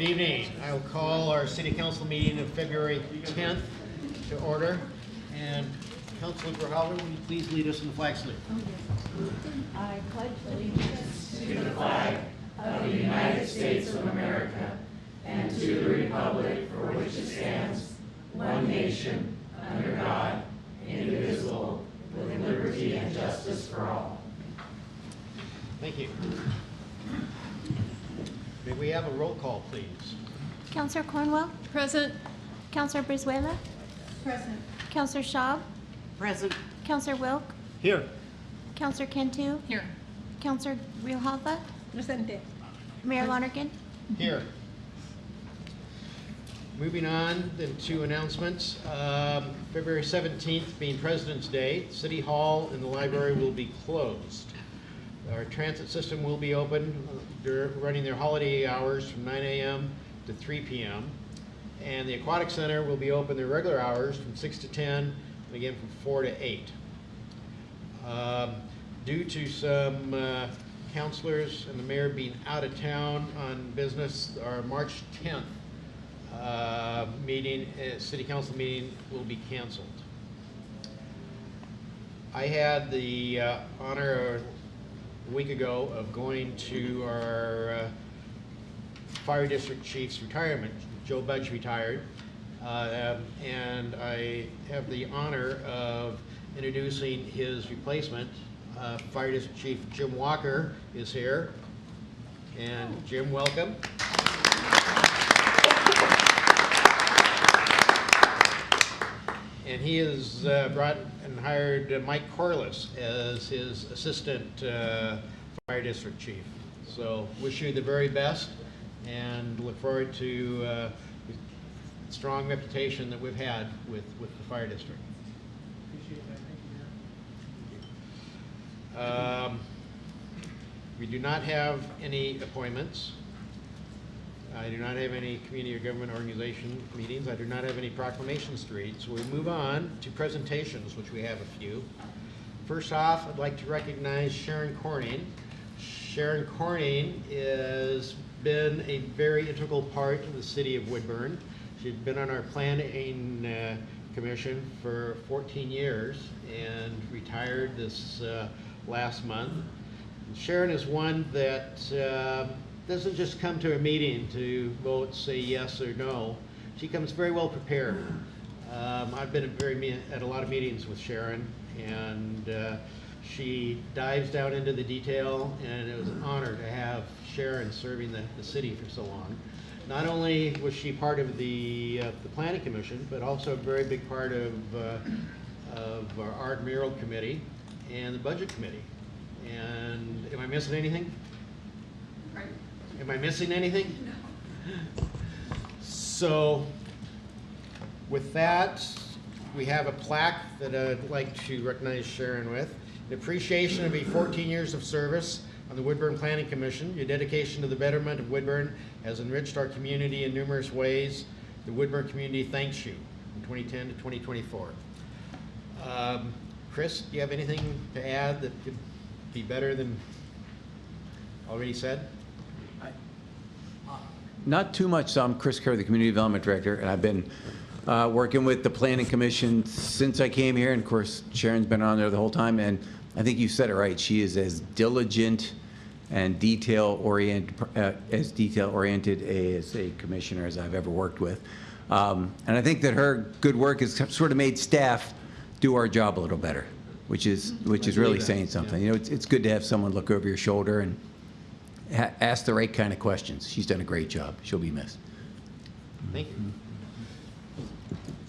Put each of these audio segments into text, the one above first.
Good evening. I will call our City Council meeting of February 10th to order. And Councilor Verhoeven, will you please lead us in the flag salute? I pledge allegiance to the flag of the United States of America and to the republic for which it stands, one nation, under God, indivisible, with liberty and justice for all. Thank you. May we have a roll call, please? Councillor Cornwell? Present. Councillor Brizuela? Present. Councillor Schaub? Present. Councillor Wilk? Here. Councillor Cantu? Here. Councillor Grijalva? Presente. Mayor Lonergan? Here. Moving on then to announcements. February 17th being President's Day, City Hall and the library will be closed. Our transit system will be open, running their holiday hours from 9 a.m. to 3 p.m. And the Aquatic Center will be open their regular hours from 6 to 10, and again from 4 to 8. Due to some councilors and the mayor being out of town on business, our March 10th meeting, City Council meeting, will be canceled. I had the honor a week ago of going to our fire district chief's retirement. Joe Budge retired, and I have the honor of introducing his replacement. Fire District Chief Jim Walker is here, and Jim, welcome. And he has brought and hired Mike Corliss as his assistant fire district chief. So wish you the very best and look forward to the strong reputation that we've had with the fire district. Appreciate that. Thank you, Mayor. We do not have any appointments. I do not have any community or government organization meetings. I do not have any proclamations to read. So we move on to presentations, which we have a few. First off, I'd like to recognize Sharon Corning. Sharon Corning has been a very integral part of the city of Woodburn. She's been on our planning commission for 14 years and retired this last month. Sharon is one that doesn't just come to a meeting to vote, say yes or no. She comes very well prepared. I've been at a lot of meetings with Sharon, and she dives down into the detail, and it was an honor to have Sharon serving the city for so long. Not only was she part of the planning commission, but also a very big part of our art mural committee and the budget committee. And am I missing anything? Right. Am I missing anything? No. So with that, we have a plaque that I'd like to recognize Sharon with. In appreciation of your 14 years of service on the Woodburn Planning Commission, your dedication to the betterment of Woodburn has enriched our community in numerous ways. The Woodburn community thanks you from 2010 to 2024. Chris, do you have anything to add that could be better than already said? Not too much. So I'm Chris Kerr, the Community Development Director, and I've been working with the Planning Commission since I came here, and of course Sharon's been on there the whole time, and I think you said it right. She is as diligent and detail-oriented as a commissioner as I've ever worked with. And I think that her good work has sort of made staff do our job a little better, which is really saying something. You know, it's good to have someone look over your shoulder and ask the right kind of questions. She's done a great job. She'll be missed. Thank you.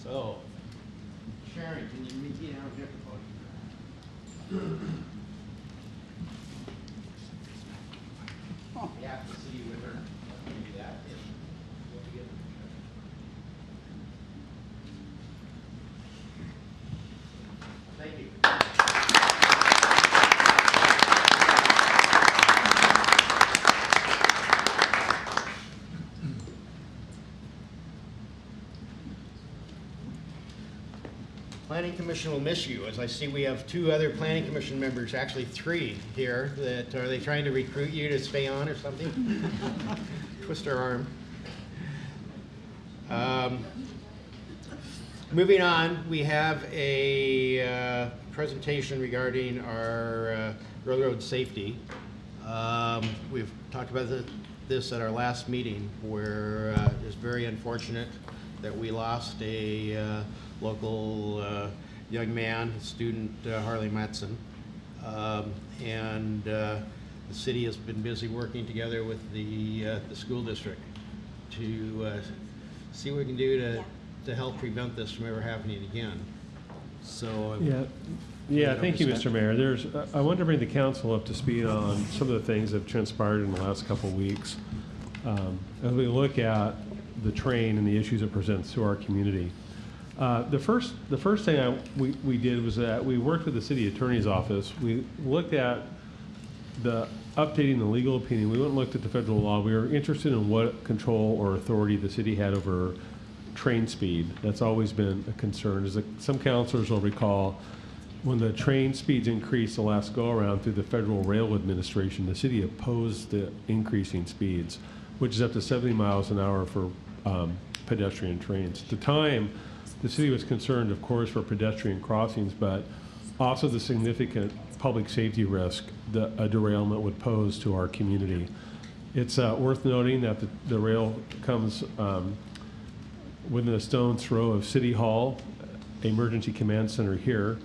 So, Sharon, can you meet me down here at the podium? You have to see with her. Can you do that? Thank you. Planning Commission will miss you, as I see we have two other Planning Commission members, actually three here, that are they trying to recruit you to stay on or something? Twist our arm. Moving on, we have a presentation regarding our railroad safety. We've talked about this at our last meeting, where it's very unfortunate that we lost a local young man, student Harley Matson. And the city has been busy working together with the school district to see what we can do to help prevent this from ever happening again. So Yeah, thank you, Mr. Mayor. I wanted to bring the council up to speed on some of the things that have transpired in the last couple of weeks. As we look at the train and the issues it presents to our community. The first thing we did was that we worked with the city attorney's office. We looked at updating the legal opinion. We went and looked at the federal law. We were interested in what control or authority the city had over train speed. That's always been a concern. Some councilors will recall when the train speeds increased the last go-around through the Federal Rail Administration, the city opposed the increasing speeds, which is up to 70 miles an hour for pedestrian trains. At the time, the city was concerned, of course, for pedestrian crossings, but also the significant public safety risk that a derailment would pose to our community. It's worth noting that the rail comes within a stone's throw of City Hall, Emergency Command Center here,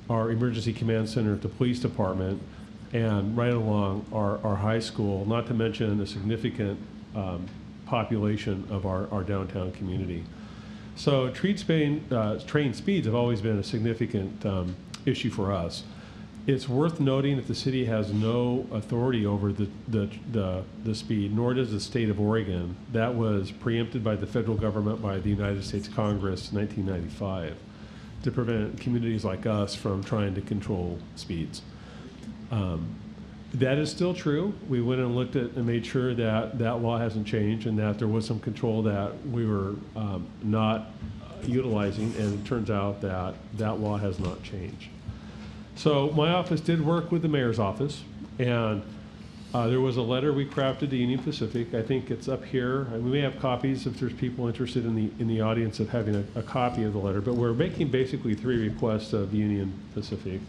our Emergency Command Center at the Police Department, and right along our high school, not to mention a significant population of our downtown community. So train speeds have always been a significant issue for us. It's worth noting that the city has no authority over the speed, nor does the state of Oregon. That was preempted by the federal government, by the United States Congress in 1995 to prevent communities like us from trying to control speeds. That is still true. We went and looked at and made sure that that law hasn't changed and that there was some control that we were not utilizing, and it turns out that that law has not changed. So my office did work with the mayor's office, and there was a letter we crafted to Union Pacific. I think it's up here. We may have copies if there's people interested in the audience of having a copy of the letter, but we're making basically 3 requests of Union Pacific.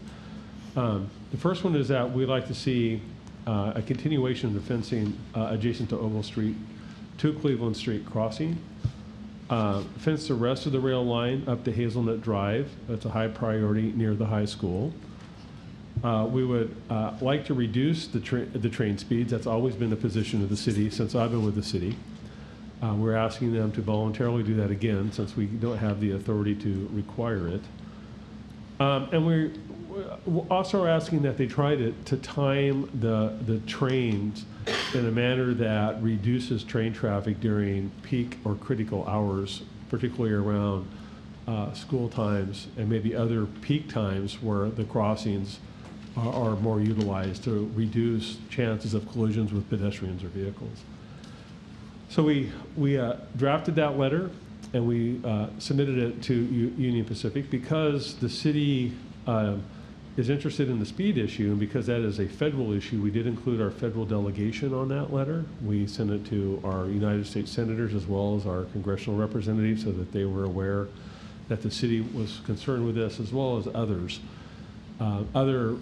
The first one is that we'd like to see a continuation of the fencing adjacent to Oval Street to Cleveland Street crossing. Fence the rest of the rail line up to Hazelnut Drive. That's a high priority near the high school. We would like to reduce the train speeds. That's always been the position of the city since I've been with the city. We're asking them to voluntarily do that again since we don't have the authority to require it. And we're also asking that they try to time the trains in a manner that reduces train traffic during peak or critical hours, particularly around school times and maybe other peak times where the crossings are more utilized to reduce chances of collisions with pedestrians or vehicles. So we drafted that letter and we submitted it to Union Pacific because the city is interested in the speed issue, and because that is a federal issue, we did include our federal delegation on that letter. We sent it to our United States senators as well as our congressional representatives so that they were aware that the city was concerned with this, as well as others. Other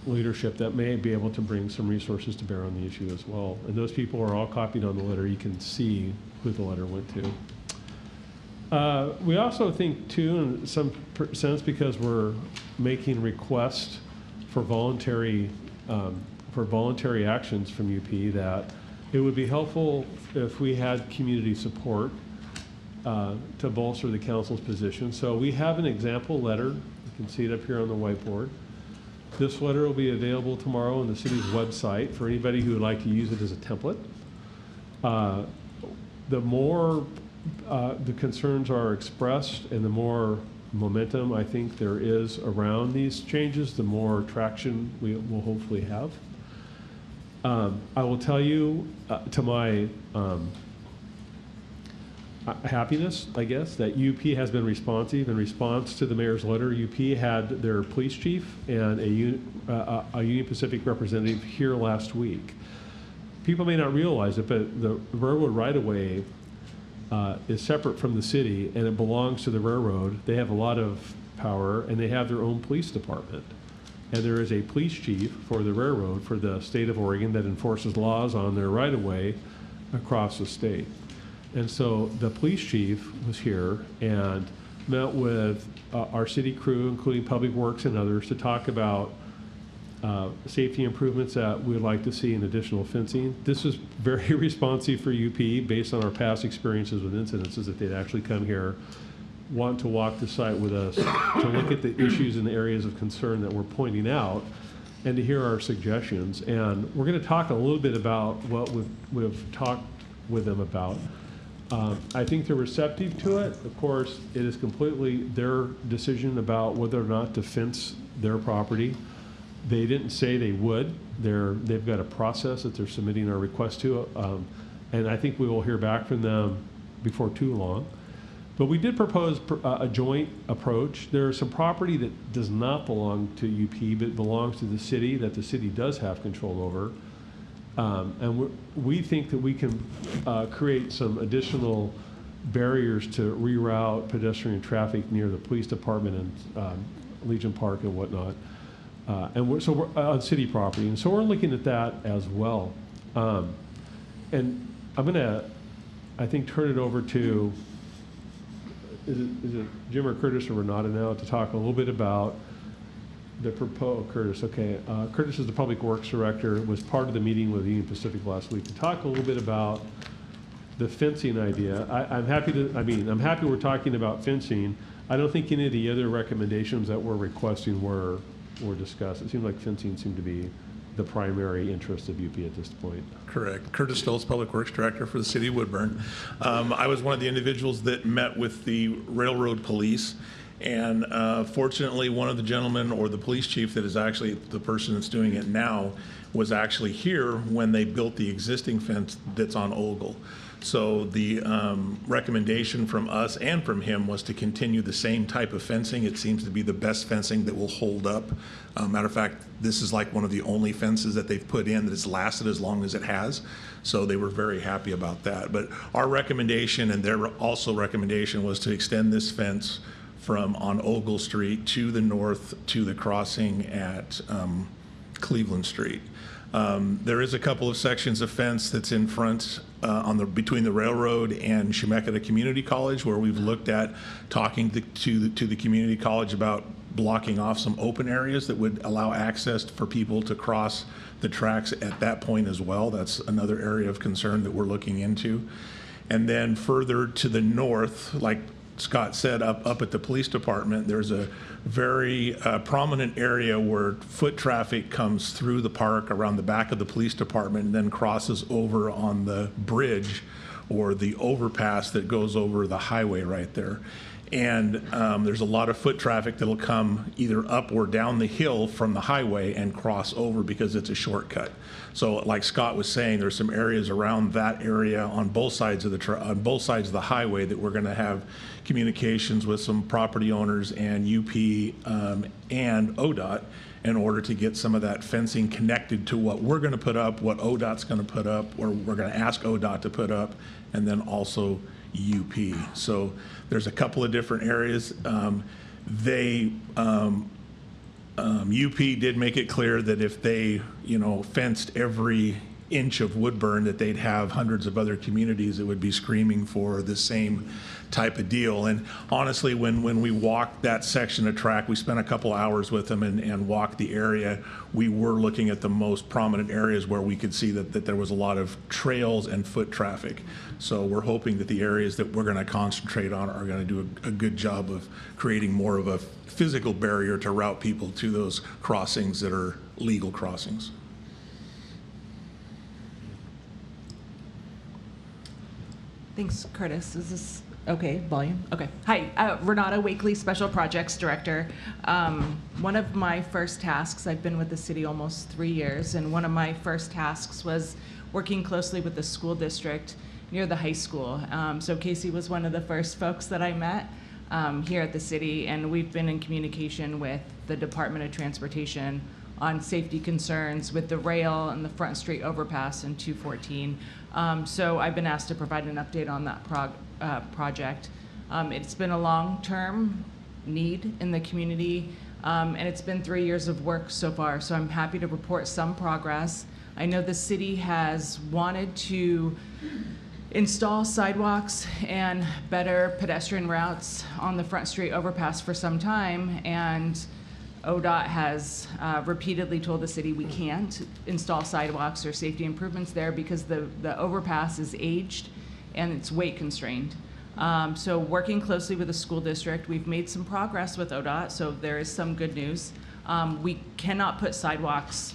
leadership that may be able to bring some resources to bear on the issue as well. And those people are all copied on the letter. You can see who the letter went to. We also think, too, in some sense, because we're making requests for voluntary actions from UP, that it would be helpful if we had community support to bolster the council's position. So we have an example letter. You can see it up here on the whiteboard. This letter will be available tomorrow on the city's website for anybody who would like to use it as a template. The more the concerns are expressed and the more momentum I think there is around these changes, the more traction we will hopefully have. I will tell you, to my happiness, I guess, that UP has been responsive. In response to the mayor's letter, UP had their police chief and a Union Pacific representative here last week. People may not realize it, but the railroad right-of-way is separate from the city, and it belongs to the railroad. They have a lot of power, and they have their own police department. And there is a police chief for the railroad for the state of Oregon that enforces laws on their right-of-way across the state. And so the police chief was here and met with our city crew, including Public Works and others, to talk about safety improvements that we'd like to see in additional fencing. This is very responsive for UP based on our past experiences with incidences that they'd actually come here, want to walk the site with us, to look at the issues and the areas of concern that we're pointing out, and to hear our suggestions. And we're going to talk a little bit about what we've talked with them about. I think they're receptive to it. Of course, it is completely their decision about whether or not to fence their property. They didn't say they would. They've got a process that they're submitting our request to, and I think we will hear back from them before too long. But we did propose a joint approach. There is some property that does not belong to UP, but belongs to the city, that the city does have control over. And we think that we can create some additional barriers to reroute pedestrian traffic near the police department and Legion Park and whatnot. And we're on city property. And so we're looking at that as well. And I'm going to, I think, turn it over to, is it Jim or Curtis or Renata now, to talk a little bit about the proposed, Curtis, okay. Curtis is the Public Works Director, was part of the meeting with Union Pacific last week, to talk a little bit about the fencing idea. I'm happy we're talking about fencing. I don't think any of the other recommendations that we're requesting were discussed. It seems like fencing seemed to be the primary interest of UP at this point. Correct. Curtis Stoltz, Public Works Director for the City of Woodburn. I was one of the individuals that met with the railroad police, and fortunately one of the gentlemen, or the police chief that is actually the person that's doing it now, was actually here when they built the existing fence that's on Ogle. So the recommendation from us and from him was to continue the same type of fencing. It seems to be the best fencing that will hold up. Matter of fact, this is like one of the only fences that they've put in that has lasted as long as it has. So they were very happy about that. But our recommendation, and their also recommendation, was to extend this fence from on Ogle Street to the north to the crossing at Cleveland Street. There is a couple of sections of fence that's in front between the railroad and Chemeketa Community College, where we've looked at talking to the community college about blocking off some open areas that would allow access for people to cross the tracks at that point as well. That's another area of concern that we're looking into. And then further to the north, like Scott said, up at the police department, there's a very prominent area where foot traffic comes through the park around the back of the police department and then crosses over on the bridge or the overpass that goes over the highway right there. And there's a lot of foot traffic that'll come either up or down the hill from the highway and cross over because it's a shortcut. So like Scott was saying, there's some areas around that area on both sides of the highway that we're going to have communications with some property owners and UP and ODOT in order to get some of that fencing connected to what we're going to put up, what ODOT's going to put up, or we're going to ask ODOT to put up, and then also UP. So there's a couple of different areas. UP did make it clear that if they, fenced every inch of Woodburn, that they'd have hundreds of other communities that would be screaming for the same type of deal. And honestly, when we walked that section of track, we spent a couple hours with them and walked the area. We were looking at the most prominent areas where we could see that there was a lot of trails and foot traffic. So we're hoping that the areas that we're going to concentrate on are going to do a good job of creating more of a physical barrier to route people to those crossings that are legal crossings. Thanks, Curtis. Is this okay? Volume? Okay. Hi, Renata Wakely, Special Projects Director. One of my first tasks, I've been with the city almost 3 years, and one of my first tasks was working closely with the school district near the high school. So Casey was one of the first folks that I met here at the city, and we've been in communication with the Department of Transportation on safety concerns with the rail and the Front Street overpass in 214. So I've been asked to provide an update on that project. It's been a long-term need in the community, and it's been 3 years of work so far, so I'm happy to report some progress. I know the city has wanted to install sidewalks and better pedestrian routes on the Front Street overpass for some time, and ODOT has repeatedly told the city we can't install sidewalks or safety improvements there because the overpass is aged and it's weight constrained. So working closely with the school district, we've made some progress with ODOT, so there is some good news. We cannot put sidewalks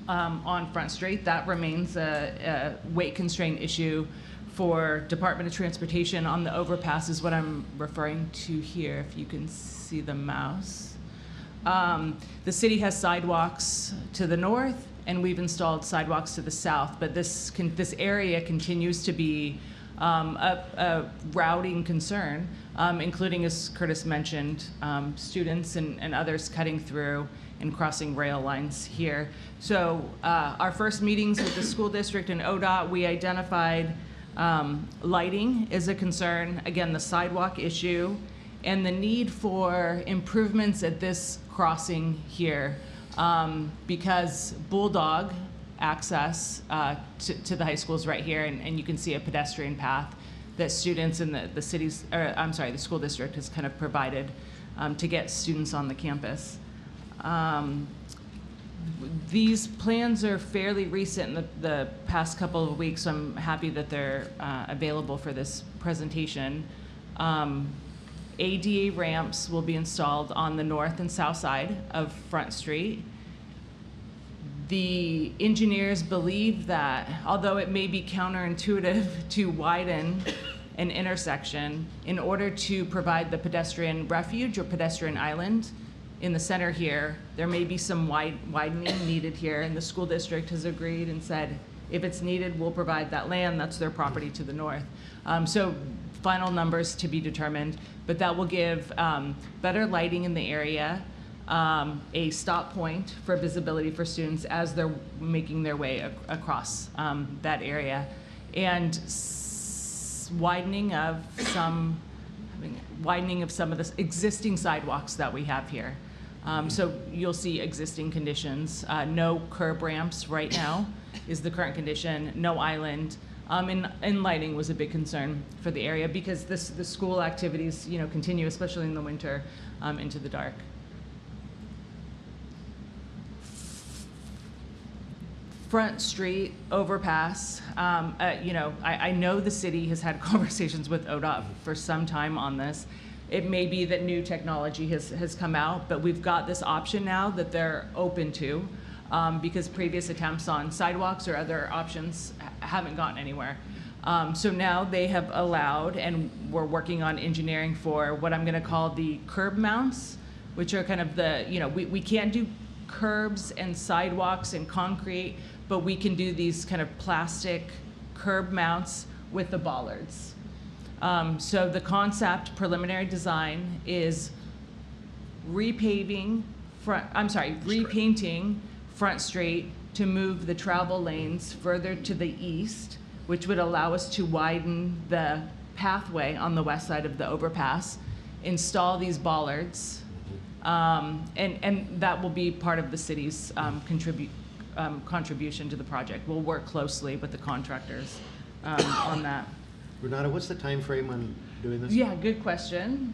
on Front Street. That remains a weight constraint issue for Department of Transportation. On the overpass is what I'm referring to here, if you can see the mouse. The city has sidewalks to the north, and we've installed sidewalks to the south, but this area continues to be a routing concern, including, as Curtis mentioned, students and others cutting through and crossing rail lines here. So our first meetings with the school district and ODOT, we identified lighting is a concern, again, the sidewalk issue, and the need for improvements at this crossing here, because Bulldog access to the high school is right here, and you can see a pedestrian path that students in the city's, or I'm sorry, the school district has kind of provided to get students on the campus. These plans are fairly recent in the past couple of weeks, so I'm happy that they're available for this presentation. ADA ramps will be installed on the north and south side of Front Street. The engineers believe that, although it may be counterintuitive to widen an intersection, in order to provide the pedestrian refuge or pedestrian island in the center here, there may be some widening needed here, and the school district has agreed and said, if it's needed, we'll provide that land. That's their property to the north. So final numbers to be determined, but that will give better lighting in the area, a stop point for visibility for students as they're making their way across that area, and widening of some of the existing sidewalks that we have here. So you'll see existing conditions. No curb ramps right now is the current condition, no island. And lighting was a big concern for the area because the school activities, continue, especially in the winter, into the dark. Front Street overpass, I know the city has had conversations with ODOT for some time on this. It may be that new technology has come out, but we've got this option now that they're open to, because previous attempts on sidewalks or other options haven't gotten anywhere. So now they have allowed, and we're working on engineering for what I'm gonna call the curb mounts, which are kind of the, we can't do curbs and sidewalks and concrete, but we can do these kind of plastic curb mounts with the bollards. So the concept preliminary design is repainting Front Street to move the travel lanes further to the east, which would allow us to widen the pathway on the west side of the overpass, install these bollards, and that will be part of the city's contribution to the project. We'll work closely with the contractors on that. Renata, what's the time frame on doing this? Yeah, good question.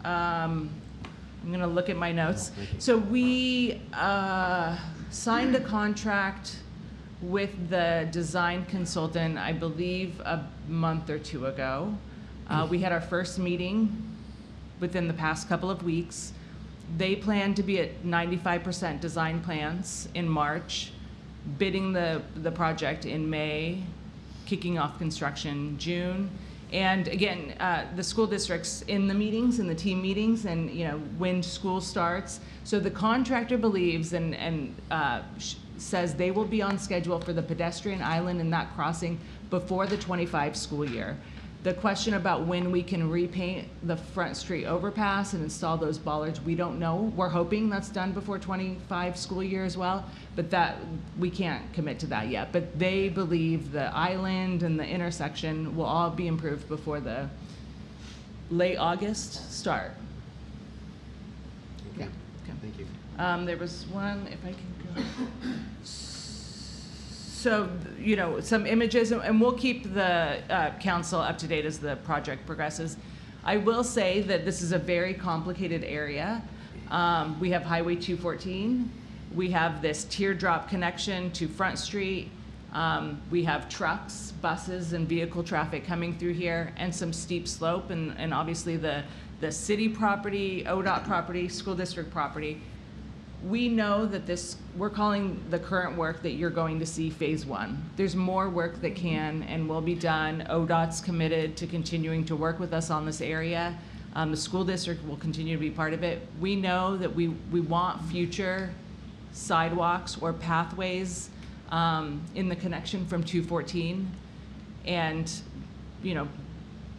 I'm gonna look at my notes. So we signed a contract with the design consultant, I believe a month or two ago. We had our first meeting within the past couple of weeks. They plan to be at 95% design plans in March, bidding the project in May, kicking off construction June. And again, the school district's in the meetings, in the team meetings, and when school starts. So the contractor believes and says they will be on schedule for the pedestrian island and that crossing before the 25 school year. The question about when we can repaint the Front Street overpass and install those bollards, we don't know. We're hoping that's done before 25 school year as well, but that, we can't commit to that yet. But they believe the island and the intersection will all be improved before the late August start. Okay, Okay. thank you. There was one, if I can go. So, you know, some images, and we'll keep the council up to date as the project progresses. I will say that this is a very complicated area. We have Highway 214. We have this teardrop connection to Front Street. We have trucks, buses, and vehicle traffic coming through here, and some steep slope, and obviously the city property, ODOT property, school district property. We know that this, we're calling the current work that you're going to see phase 1. There's more work that can and will be done. ODOT's committed to continuing to work with us on this area. The school district will continue to be part of it. We know that we want future sidewalks or pathways in the connection from 214, and, you know,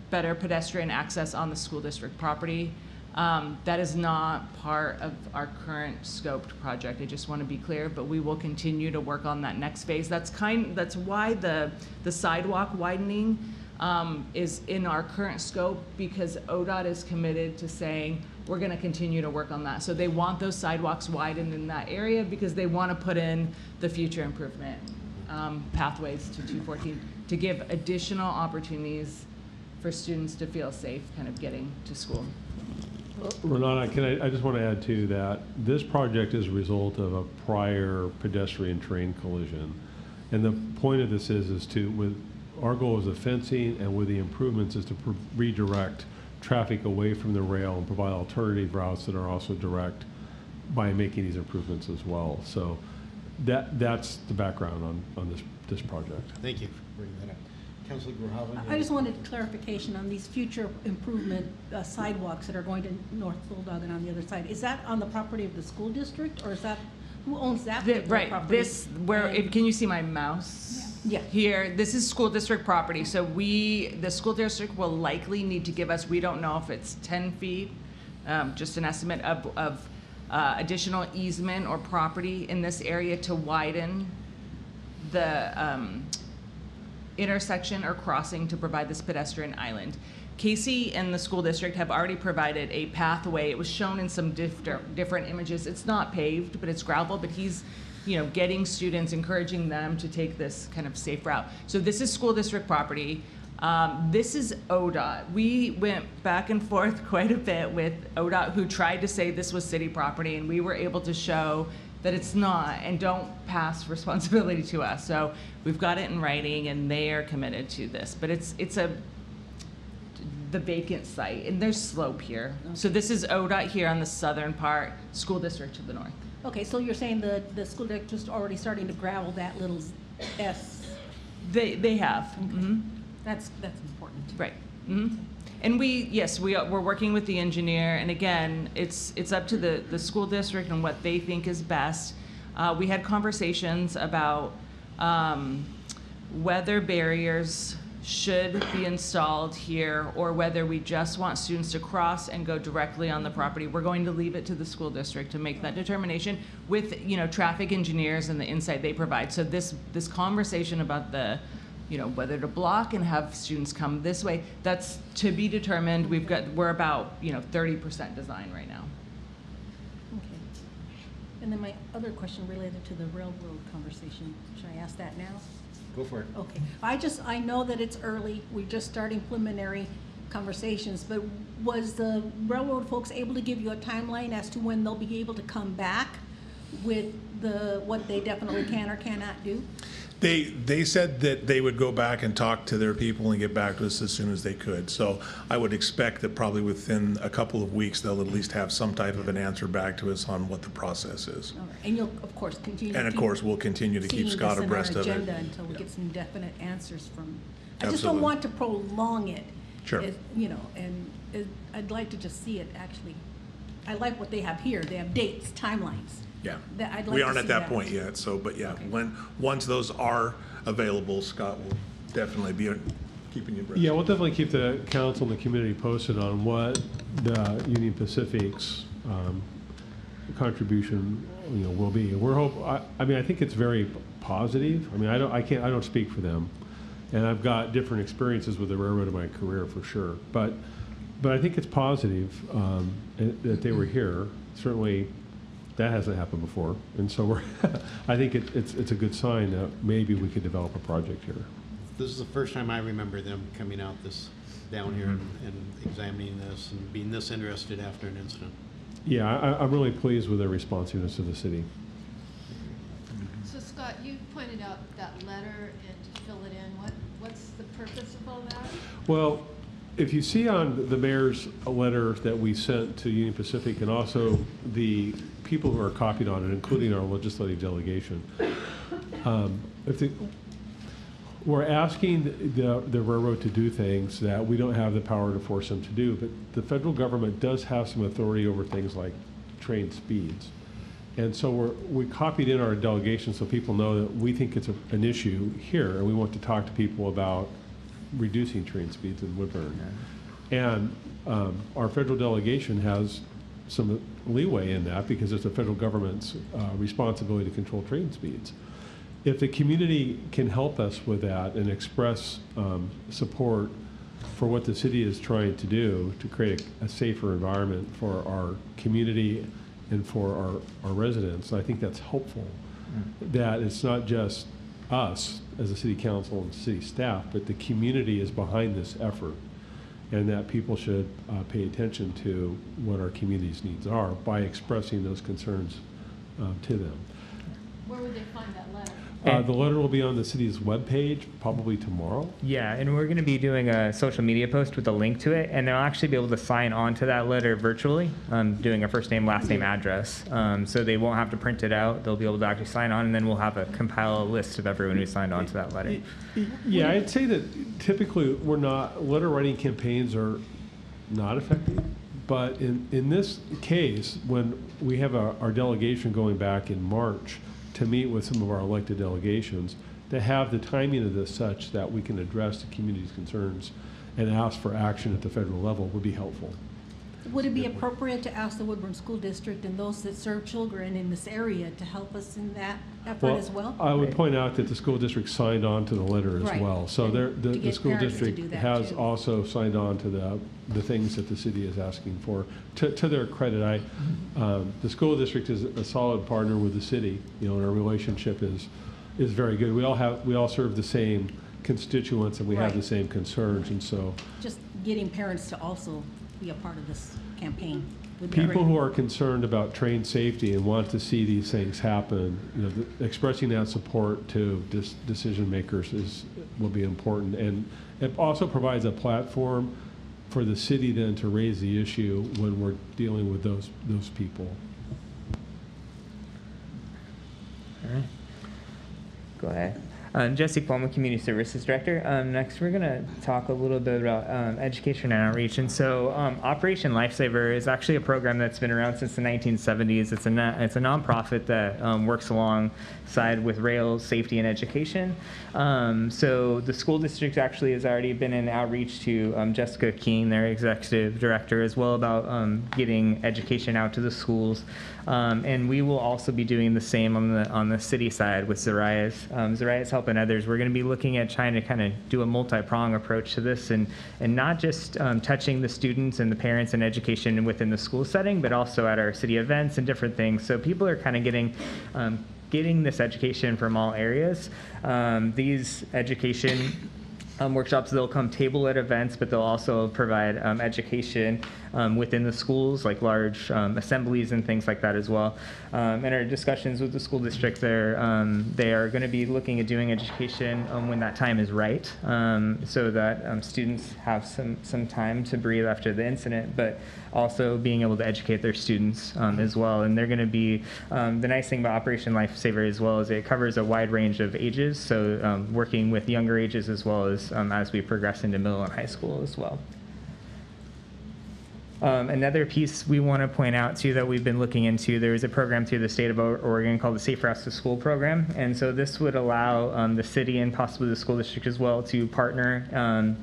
better pedestrian access on the school district property. That is not part of our current scoped project. I just want to be clear, but we will continue to work on that next phase. That's why the sidewalk widening is in our current scope, because ODOT is committed to saying we're going to continue to work on that. So they want those sidewalks widened in that area because they want to put in the future improvement pathways to 214 to give additional opportunities for students to feel safe kind of getting to school. Renata, I just want to add too that this project is a result of a prior pedestrian train collision. And the point of this is with our goal is the fencing, and with the improvements is to redirect traffic away from the rail and provide alternative routes that are also direct by making these improvements as well. So that's the background on this project. Thank you for bringing that up. Councilor Grijalva? I just wanted clarification on these future improvement sidewalks that are going to North Bulldog and on the other side. Is that on the property of the school district, or is that, who owns that particular Right, property? can you see my mouse? Yeah. Here, this is school district property, so the school district will likely need to give us, we don't know if it's 10 feet, just an estimate of additional easement or property in this area to widen the intersection or crossing to provide this pedestrian island. Casey and the school district have already provided a pathway. It was shown in some different images. It's not paved, but it's gravel, but he's, you know, getting students, encouraging them to take this kind of safe route. So this is school district property. This is ODOT. We went back and forth quite a bit with ODOT, who tried to say this was city property, and we were able to show that it's not, and don't pass responsibility to us. So we've got it in writing, and they are committed to this. But it's the vacant site, and there's slope here. Okay. So this is ODOT here on the southern part, school district to the north. Okay, so you're saying the school district is already starting to gravel that little S? They have. Okay. Mm-hmm. That's important. Right. Mm-hmm. And we're working with the engineer, and again, it's up to the school district and what they think is best. We had conversations about whether barriers should be installed here or whether we just want students to cross and go directly on the property. We're going to leave it to the school district to make that determination with, you know, traffic engineers and the insight they provide. So this conversation about the, you know, whether to block and have students come this way, that's to be determined. We're about, you know, 30% design right now. Okay. And then my other question related to the railroad conversation. Should I ask that now? Go for it. Okay. I know that it's early. We're just starting preliminary conversations, but was the railroad folks able to give you a timeline as to when they'll be able to come back with what they definitely can or cannot do? They said that they would go back and talk to their people and get back to us as soon as they could. So I would expect that probably within a couple of weeks, they'll at least have some type of an answer back to us on what the process is. All right. And you'll, of course, continue. And of course, we'll continue to keep Scott abreast of it. Agenda until we get some definite answers from. I just Absolutely. don't want to prolong it. Sure. You know, and I'd like to just see it actually. I like what they have here. They have dates, timelines. Yeah. I'd like We to aren't see at that point yet, but yeah, Okay. once those are available, Scott will definitely be keeping you abreast. Yeah, we'll definitely keep the council and the community posted on what the Union Pacific's contribution, will be. I mean, I think it's very positive. I mean, I don't speak for them, and I've got different experiences with the railroad in my career for sure. But I think it's positive that they were here. Certainly, that hasn't happened before, and so I think it's a good sign that maybe we could develop a project here. This is the first time I remember them coming out down here and examining this and being this interested after an incident. Yeah, I'm really pleased with their responsiveness to the city. So Scott, you pointed out that letter and to fill it in. What's the purpose of all that? Well, if you see on the mayor's letter that we sent to Union Pacific and also the people who are copied on it, including our legislative delegation, we're asking the railroad to do things that we don't have the power to force them to do, but the federal government does have some authority over things like train speeds. And so we copied in our delegation so people know that we think it's an issue here, and we want to talk to people about reducing train speeds in Woodburn. And our federal delegation has some leeway in that because it's the federal government's responsibility to control train speeds. If the community can help us with that and express support for what the city is trying to do to create a safer environment for our community and for our residents, I think that's helpful. That it's not just us as a city council and city staff, but the community is behind this effort, and that people should pay attention to what our community's needs are by expressing those concerns to them. Where would they find that letter? The letter will be on the city's webpage probably tomorrow. Yeah, and we're going to be doing a social media post with a link to it, and they'll actually be able to sign on to that letter virtually, doing a first name, last name, address. So they won't have to print it out. They'll be able to actually sign on, and then we'll compile a list of everyone who signed on to that letter. Yeah, I'd say that typically letter writing campaigns are not effective, but in this case, when we have our delegation going back in March to meet with some of our elected delegations, to have the timing of this such that we can address the community's concerns and ask for action at the federal level would be helpful. Would it be appropriate to ask the Woodburn School District and those that serve children in this area to help us in that effort as well? I would point out that the school district signed on to the letter as Right. well. So And to the get school parents to district do that has too. also signed on to the things that the city is asking for. To their credit, the school district is a solid partner with the city, and our relationship is very good. We all serve the same constituents and we have Right. the same concerns, and so Just getting parents to also be a part of this campaign would be great. people who are concerned about train safety and want to see these things happen, expressing that support to decision makers will be important. And it also provides a platform for the city then to raise the issue when we're dealing with those people. All right. Go ahead. Jesse Cuomo, Community Services Director. Next, we're going to talk a little bit about education and outreach. And so Operation Lifesaver is actually a program that's been around since the 1970s. It's a nonprofit that works alongside with rail safety and education. So the school district actually has already been in outreach to Jessica Keene, their executive director, as well about getting education out to the schools. And we will also be doing the same on the city side with Zariah's helping others. We're going to be looking at trying to kind of do a multi-prong approach to this and not just touching the students and the parents and education within the school setting, but also at our city events and different things. So people are kind of getting this education from all areas. These education workshops, they'll come table at events, but they'll also provide education within the schools, like large assemblies and things like that as well. And our discussions with the school district, they are going to be looking at doing education when that time is right, so that students have some time to breathe after the incident, but also being able to educate their students as well. And they're going to be, the nice thing about Operation Lifesaver as well is it covers a wide range of ages, so working with younger ages as well as we progress into middle and high school as well. Another piece we want to point out too that we've been looking into, there is a program through the state of Oregon called the Safe Routes to School program. And so this would allow the city and possibly the school district as well to partner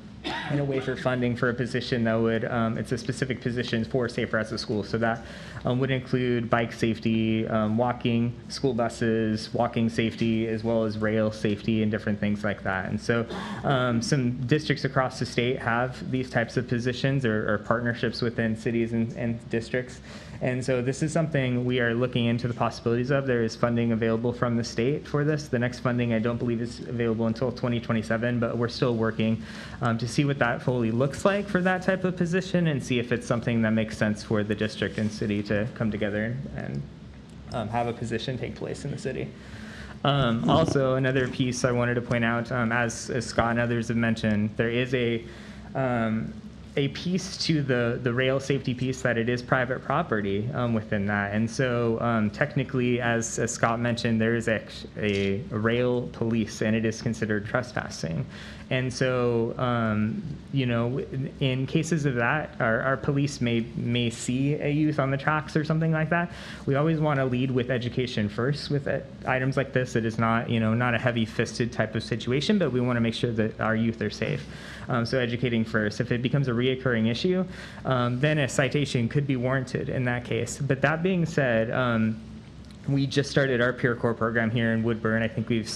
in a way for funding for a position that would, it's a specific position for safe routes to school. So that would include bike safety, walking, school buses, walking safety, as well as rail safety and different things like that. And so some districts across the state have these types of positions or partnerships within cities and districts. And so this is something we are looking into the possibilities of. There is funding available from the state for this. The next funding I don't believe is available until 2027, but we're still working to see what that fully looks like for that type of position and see if it's something that makes sense for the district and city to come together and have a position take place in the city. Also, another piece I wanted to point out, as Scott and others have mentioned, there is a piece to the rail safety piece that it is private property within that. And so technically, as Scott mentioned, there is a rail police and it is considered trespassing. And so, in cases of that, our police may see a youth on the tracks or something like that. We always want to lead with education first with items like this. It is not, not a heavy-fisted type of situation, but we want to make sure that our youth are safe. So educating first. If it becomes a reoccurring issue, then a citation could be warranted in that case. But that being said, we just started our Peer Corps program here in Woodburn. I think we've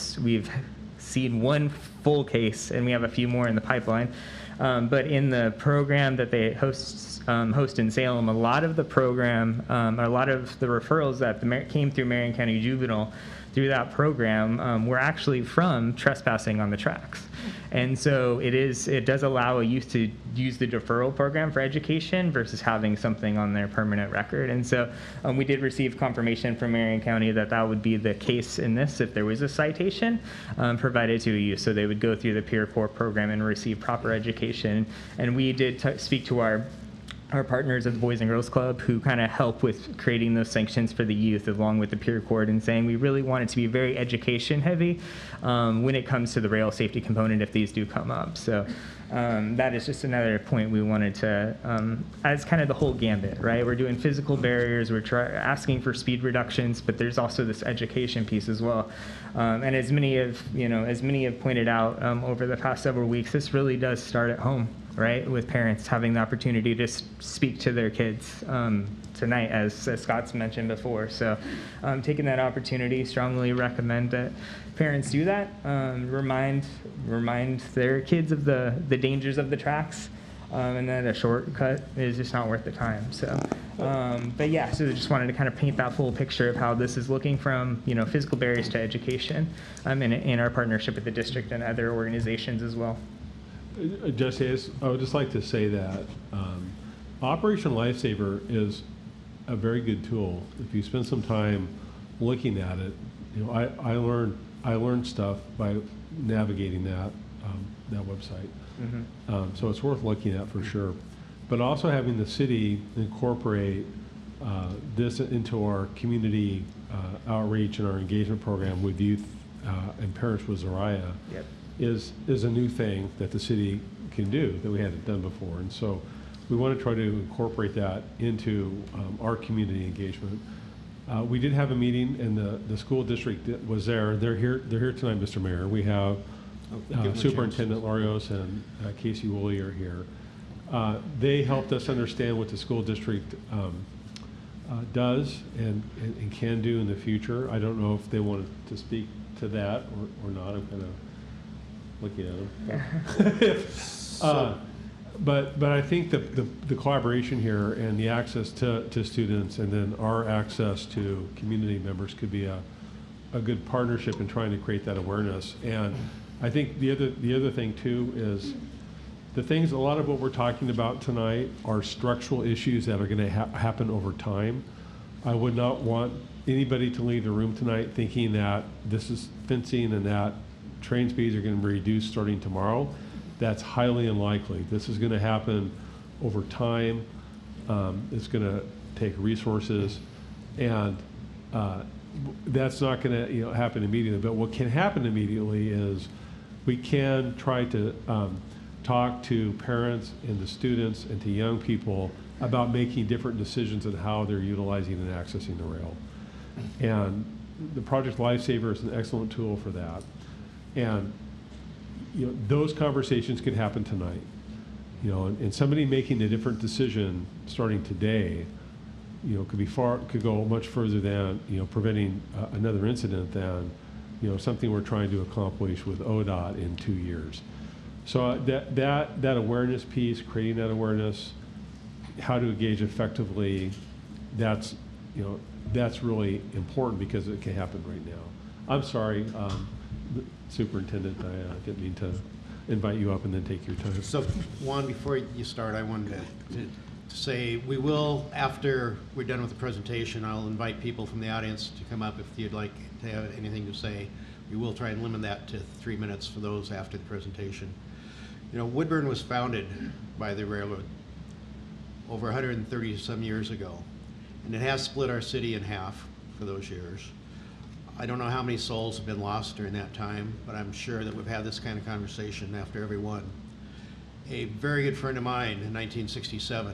seen one full case, and we have a few more in the pipeline. But in the program that they host in Salem, a lot of the program, a lot of the referrals that came through Marion County Juvenile through that program were actually from trespassing on the tracks. And so it does allow a youth to use the deferral program for education versus having something on their permanent record. And so we did receive confirmation from Marion County that that would be the case in this if there was a citation provided to a youth. So they would go through the Peer Corps program and receive proper education. And we did speak to our partners at the Boys and Girls Club who kind of help with creating those sanctions for the youth along with the Peer Corps and saying we really want it to be very education heavy when it comes to the rail safety component if these do come up. So that is just another point we wanted to, as kind of the whole gambit, right? We're doing physical barriers, we're asking for speed reductions, but there's also this education piece as well. And as many have pointed out over the past several weeks, this really does start at home, right? With parents having the opportunity to speak to their kids tonight, as Scott's mentioned before. So taking that opportunity, strongly recommend that parents do that. Remind their kids of the dangers of the tracks, and that a shortcut is just not worth the time. So, but yeah, so just wanted to kind of paint that full picture of how this is looking from physical barriers to education in our partnership with the district and other organizations as well. Jesse, I would just like to say that Operation Lifesaver is a very good tool. If you spend some time looking at it, I learned stuff by navigating that website. Mm-hmm. So it's worth looking at for sure. But also having the city incorporate this into our community outreach and our engagement program with youth and parents with Zariah. Yep. is a new thing that the city can do that we hadn't done before. And so we want to try to incorporate that into our community engagement. We did have a meeting and the school district was there. They're here tonight, Mr. Mayor. We have Superintendent Larios and Casey Woolley are here. They helped us understand what the school district does and can do in the future. I don't know if they wanted to speak to that or not. I'm kind of looking at them. But I think the collaboration here and the access to students and then our access to community members could be a good partnership in trying to create that awareness. And I think the other thing too is a lot of what we're talking about tonight are structural issues that are going to happen over time. I would not want anybody to leave the room tonight thinking that this is fencing and that train speeds are going to be reduced starting tomorrow. That's highly unlikely. This is going to happen over time. It's going to take resources, and that's not going to happen immediately. But what can happen immediately is we can try to talk to parents and to students and to young people about making different decisions on how they're utilizing and accessing the rail. And the Project Lifesaver is an excellent tool for that. And those conversations could happen tonight. And somebody making a different decision starting today, could go much further than preventing another incident than something we're trying to accomplish with ODOT in 2 years. So that awareness piece, creating that awareness, how to engage effectively, that's really important because it can happen right now. I'm sorry, Superintendent, I didn't mean to invite you up and then take your time. So, Juan, before you start, I wanted to say we will, after we're done with the presentation, I'll invite people from the audience to come up if you'd like to have anything to say. We will try and limit that to 3 minutes for those after the presentation. Woodburn was founded by the railroad over 130 some years ago, and it has split our city in half for those years. I don't know how many souls have been lost during that time, but I'm sure that we've had this kind of conversation after every one. A very good friend of mine in 1967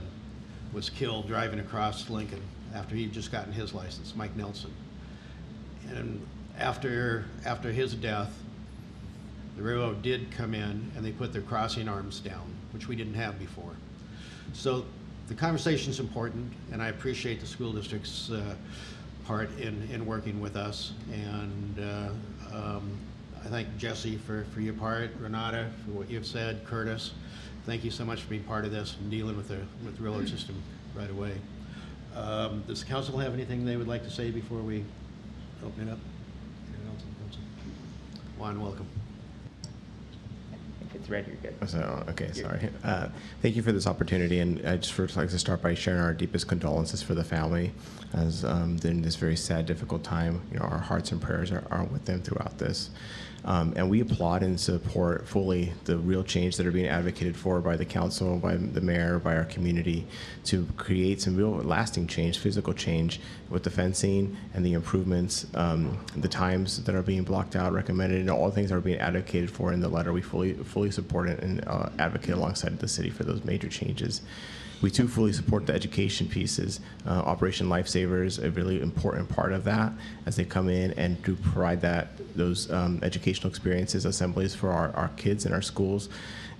was killed driving across Lincoln after he'd just gotten his license, Mike Nelson. And after his death, the railroad did come in and they put their crossing arms down, which we didn't have before. So the conversation's important, and I appreciate the school district's part in working with us. And I thank Jesse for your part, Renata for what you've said, Curtis. Thank you so much for being part of this and dealing with the railroad system right away. Does the council have anything they would like to say before we open it up? Anyone else on the council? Juan, welcome. If it's ready, you're good. So, okay, sorry. Thank you for this opportunity, and I'd just first like to start by sharing our deepest condolences for the family as in this very sad, difficult time. Our hearts and prayers are with them throughout this. And we applaud and support fully the real change that are being advocated for by the council, by the mayor, by our community to create some real lasting change, physical change with the fencing and the improvements, the times that are being blocked out, recommended, and all the things that are being advocated for in the letter. We fully support it and advocate alongside the city for those major changes. We too fully support the education pieces. Operation Lifesaver is a really important part of that as they come in and do provide those educational experiences, assemblies for our kids in our schools.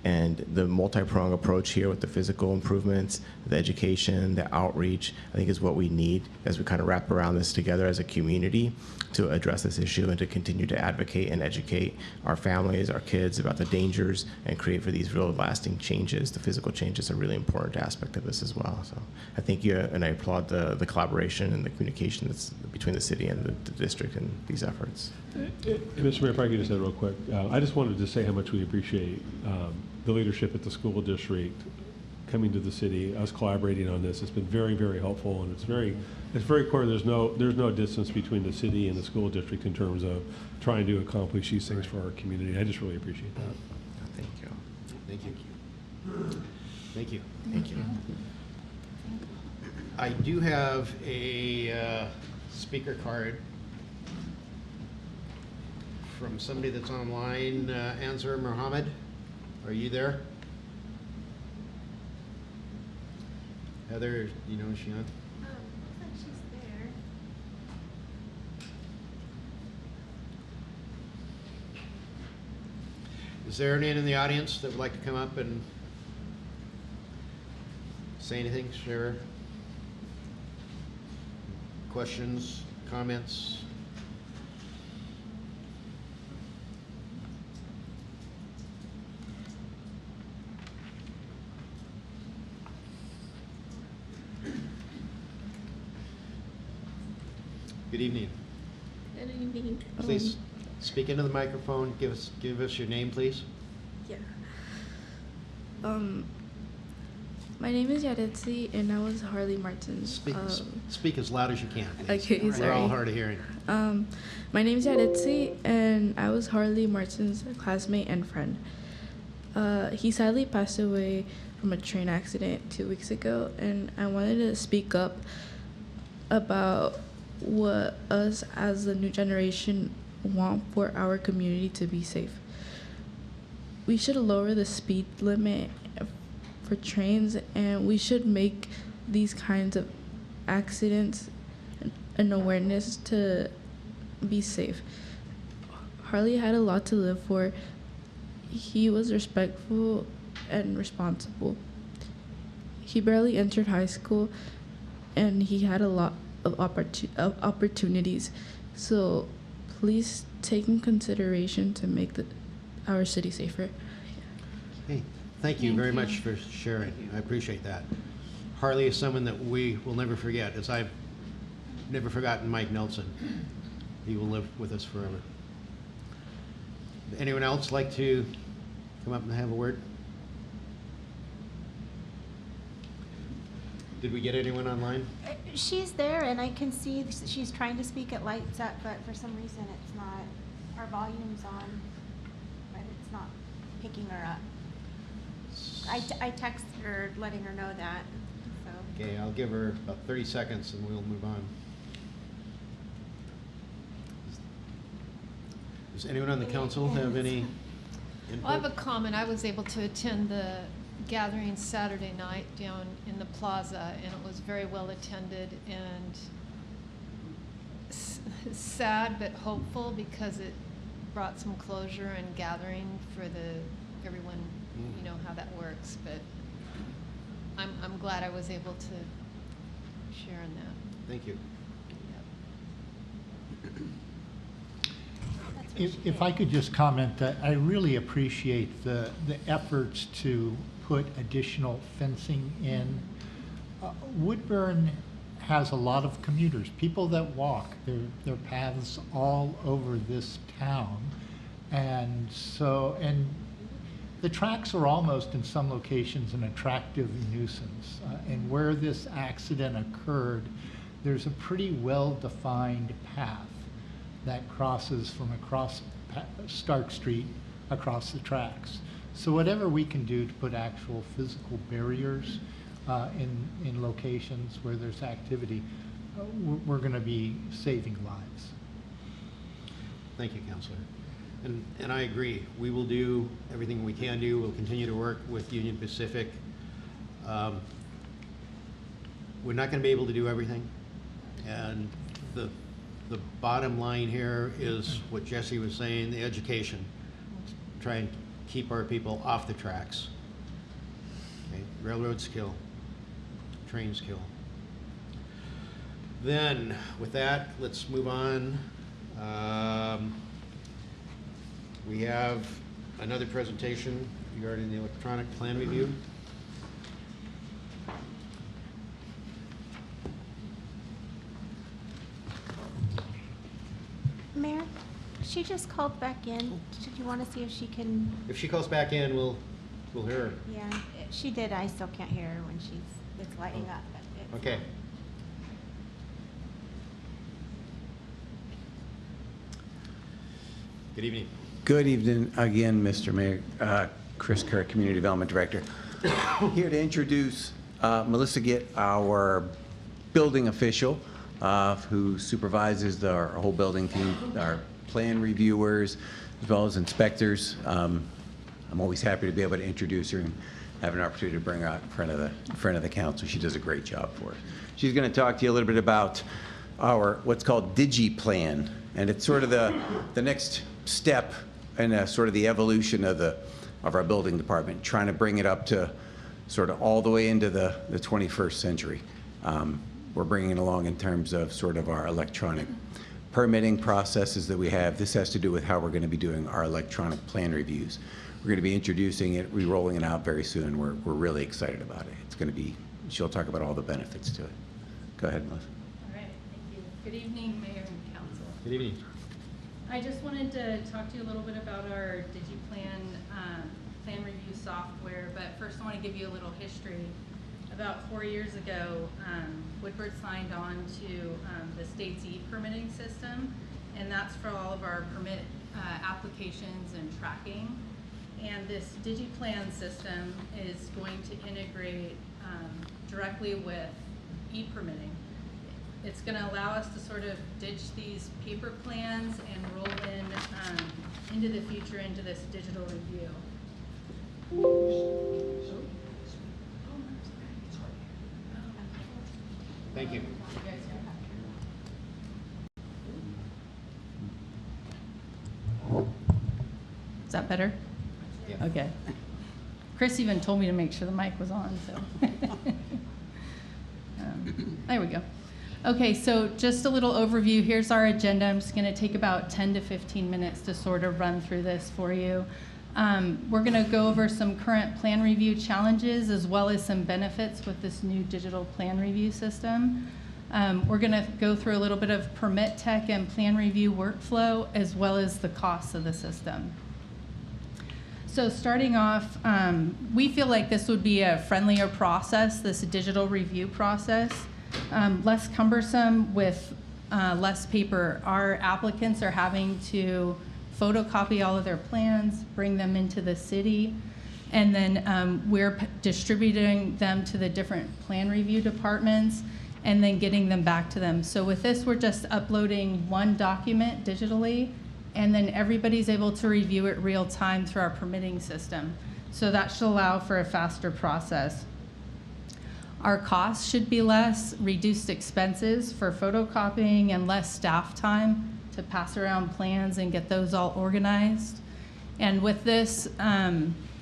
And the multi-pronged approach here with the physical improvements, the education, the outreach, I think is what we need as we kind of wrap around this together as a community to address this issue and to continue to advocate and educate our families, our kids about the dangers and create for these real lasting changes. The physical change is a really important aspect of this as well. So I thank you, and I applaud the collaboration and the communication that's between the city and the district in these efforts. Mr. Mayor, if I could just say real quick, I just wanted to say how much we appreciate the leadership at the school district coming to the city, us collaborating on this. It's been very, very helpful, and it's very clear there's no distance between the city and the school district in terms of trying to accomplish these things for our community. I just really appreciate that. Thank you. Thank you. Thank you. Thank you. I do have a speaker card from somebody that's online. Answer Mohammed, are you there? Heather, do you know is she on? Looks like she's there. Is there anyone in the audience that would like to come up and say anything, share questions, comments? Good evening. Good evening. Please speak into the microphone. Give us your name, please. Yeah. My name is Yaretsi, and I was Harley Martin's. Speak as loud as you can, please. Okay, We're sorry. all hard of hearing. My name is Yaretsi, and I was Harley Martin's classmate and friend. He sadly passed away from a train accident 2 weeks ago, and I wanted to speak up about what us as the new generation want for our community to be safe. We should lower the speed limit for trains, and we should make these kinds of accidents and awareness to be safe. Harley had a lot to live for. He was respectful and responsible. He barely entered high school, and he had a lot of opportunities. So please take in consideration to make our city safer. Hey, thank you very much for sharing. I appreciate that. Harley is someone that we will never forget, as I've never forgotten Mike Nelson. He will live with us forever. Anyone else like to come up and have a word? Did we get anyone online? She's there, and I can see she's trying to speak at lights up, but for some reason it's not, our volume's on, but it's not picking her up. I texted her letting her know that, so. Okay, I'll give her about 30 seconds and we'll move on. Does anyone on the council have any input? Well, I have a comment. I was able to attend the gathering Saturday night down in the plaza, and it was very well attended and sad but hopeful because it brought some closure and gathering for everyone, you know how that works. But I'm glad I was able to share in that. Thank you. If I could just comment that I really appreciate the efforts to put additional fencing in. Woodburn has a lot of commuters, people that walk their paths all over this town. And the tracks are almost in some locations an attractive nuisance. And where this accident occurred, there's a pretty well-defined path that crosses from across Stark Street across the tracks. So whatever we can do to put actual physical barriers in locations where there's activity, we're going to be saving lives. Thank you, Councilor. And I agree. We will do everything we can do. We'll continue to work with Union Pacific. We're not going to be able to do everything. And the bottom line here is what Jesse was saying, the education. Try and keep our people off the tracks. Okay? Railroads kill, trains kill. Then, with that, let's move on. We have another presentation regarding the electronic plan review. Mayor, she just called back in. Did you want to see if she can? If she calls back in, we'll hear her. Yeah, she did. I still can't hear her when it's lighting up. But Okay. Good evening. Good evening again, Mr. Mayor. Chris Kerr, Community Development Director. Here to introduce Melissa Gitt, our building official who supervises our whole building team, our plan reviewers, as well as inspectors. I'm always happy to be able to introduce her and have an opportunity to bring her out in front of the council. She does a great job for us. She's going to talk to you a little bit about our what's called DigiPlan, and it's sort of the next step in sort of the evolution of our building department, trying to bring it up to sort of all the way into the 21st century. We're bringing it along in terms of sort of our electronic permitting processes that we have. This has to do with how we're going to be doing our electronic plan reviews. We're going to be introducing it, re-rolling it out very soon. We're really excited about it. It's going to be, she'll talk about all the benefits to it. Go ahead, Melissa. All right, thank you. Good evening, Mayor and Council. Good evening. I just wanted to talk to you a little bit about our DigiPlan plan review software, but first I want to give you a little history. About 4 years ago, Woodburn signed on to the state's e-permitting system, and that's for all of our permit applications and tracking. And this DigiPlan system is going to integrate directly with e-permitting. It's going to allow us to sort of ditch these paper plans and roll into the future into this digital review. Thank you. Is that better? Yeah. Okay. Chris even told me to make sure the mic was on, so. There we go. Okay, so just a little overview. Here's our agenda. I'm just going to take about 10 to 15 minutes to sort of run through this for you. We're going to go over some current plan review challenges as well as some benefits with this new digital plan review system. We're going to go through a little bit of permit tech and plan review workflow as well as the costs of the system. So starting off, we feel like this would be a friendlier process, this digital review process, less cumbersome with less paper. Our applicants are having to photocopy all of their plans, bring them into the city, and then we're distributing them to the different plan review departments and then getting them back to them. So with this, we're just uploading one document digitally, and then everybody's able to review it real time through our permitting system. So that should allow for a faster process. Our costs should be less, reduced expenses for photocopying and less staff time to pass around plans and get those all organized. And with this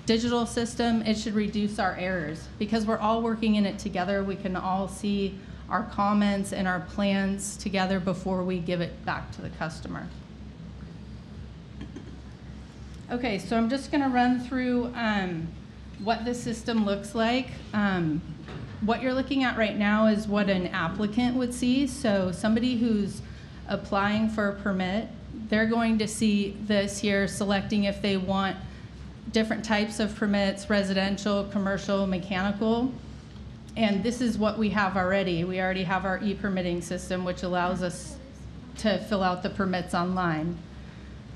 digital system, it should reduce our errors. Because we're all working in it together, we can all see our comments and our plans together before we give it back to the customer. Okay, so I'm just gonna run through what the system looks like. What you're looking at right now is what an applicant would see. So somebody who's applying for a permit, they're going to see this here, selecting if they want different types of permits, residential, commercial, mechanical. And this is what we have already. We already have our e-permitting system, which allows us to fill out the permits online.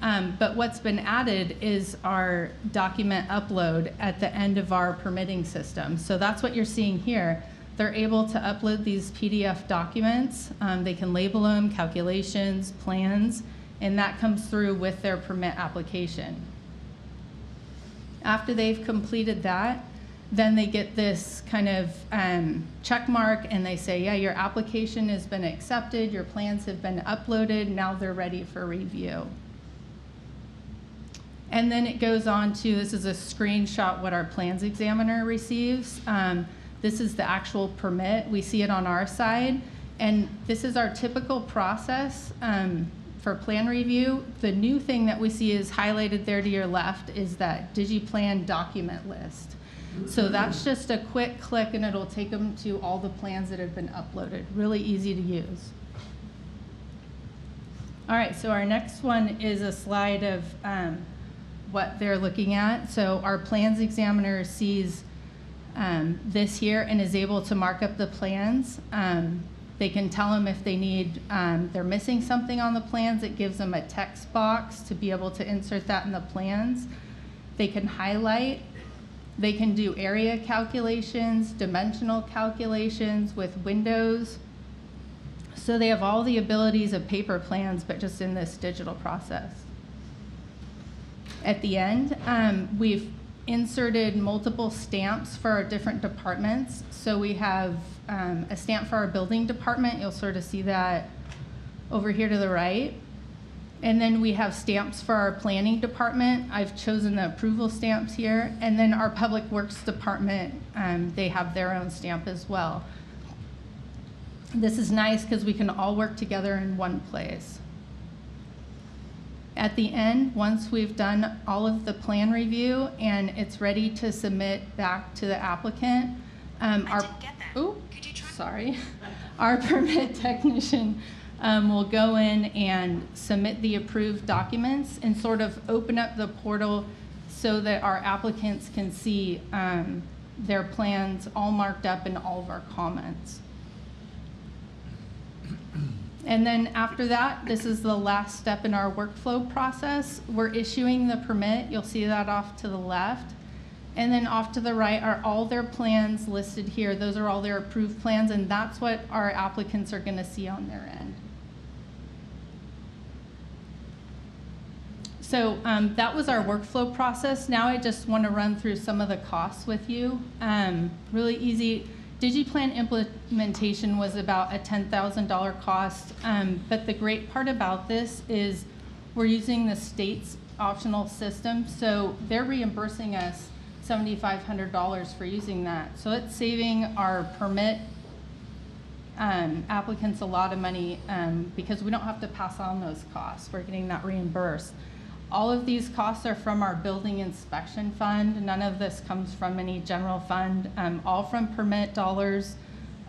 But what's been added is our document upload at the end of our permitting system. So that's what you're seeing here. They're able to upload these PDF documents. They can label them, calculations, plans, and that comes through with their permit application. After they've completed that, then they get this kind of check mark and they say, yeah, your application has been accepted, your plans have been uploaded, now they're ready for review. And then it goes on to, this is a screenshot what our plans examiner receives. This is the actual permit. We see it on our side. And this is our typical process for plan review. The new thing that we see is highlighted there to your left is that DigiPlan document list. So that's just a quick click and it'll take them to all the plans that have been uploaded. Really easy to use. All right, so our next one is a slide of what they're looking at. So our plans examiner sees this here and is able to mark up the plans. They can tell them if they need, they're missing something on the plans. It gives them a text box to be able to insert that in the plans. They can highlight. They can do area calculations, dimensional calculations with windows. So they have all the abilities of paper plans, but just in this digital process. At the end, we've inserted multiple stamps for our different departments. So we have a stamp for our building department. You'll sort of see that over here to the right. And then we have stamps for our planning department. I've chosen the approval stamps here. And then our public works department, they have their own stamp as well. This is nice because we can all work together in one place. At the end, once we've done all of the plan review and it's ready to submit back to the applicant, our permit technician will go in and submit the approved documents and sort of open up the portal so that our applicants can see their plans all marked up and all of our comments. And then after that, this is the last step in our workflow process. We're issuing the permit. You'll see that off to the left. And then off to the right are all their plans listed here. Those are all their approved plans, and that's what our applicants are going to see on their end. So that was our workflow process. Now I just want to run through some of the costs with you. Really easy. DigiPlan implementation was about a $10,000 cost, but the great part about this is we're using the state's optional system, so they're reimbursing us $7,500 for using that. So it's saving our permit applicants a lot of money because we don't have to pass on those costs. We're getting that reimbursed. All of these costs are from our building inspection fund. None of this comes from any general fund, all from permit dollars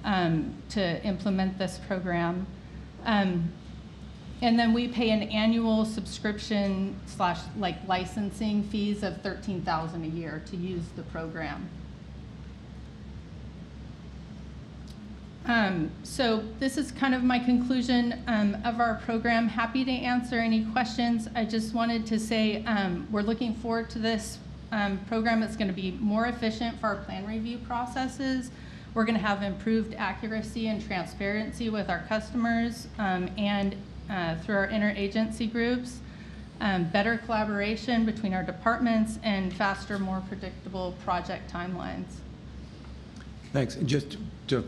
to implement this program. And then we pay an annual subscription / licensing fees of $13,000 a year to use the program. So this is kind of my conclusion of our program. Happy to answer any questions. I just wanted to say we're looking forward to this program. It's going to be more efficient for our plan review processes. We're going to have improved accuracy and transparency with our customers and through our interagency groups, better collaboration between our departments, and faster, more predictable project timelines. Thanks. And just to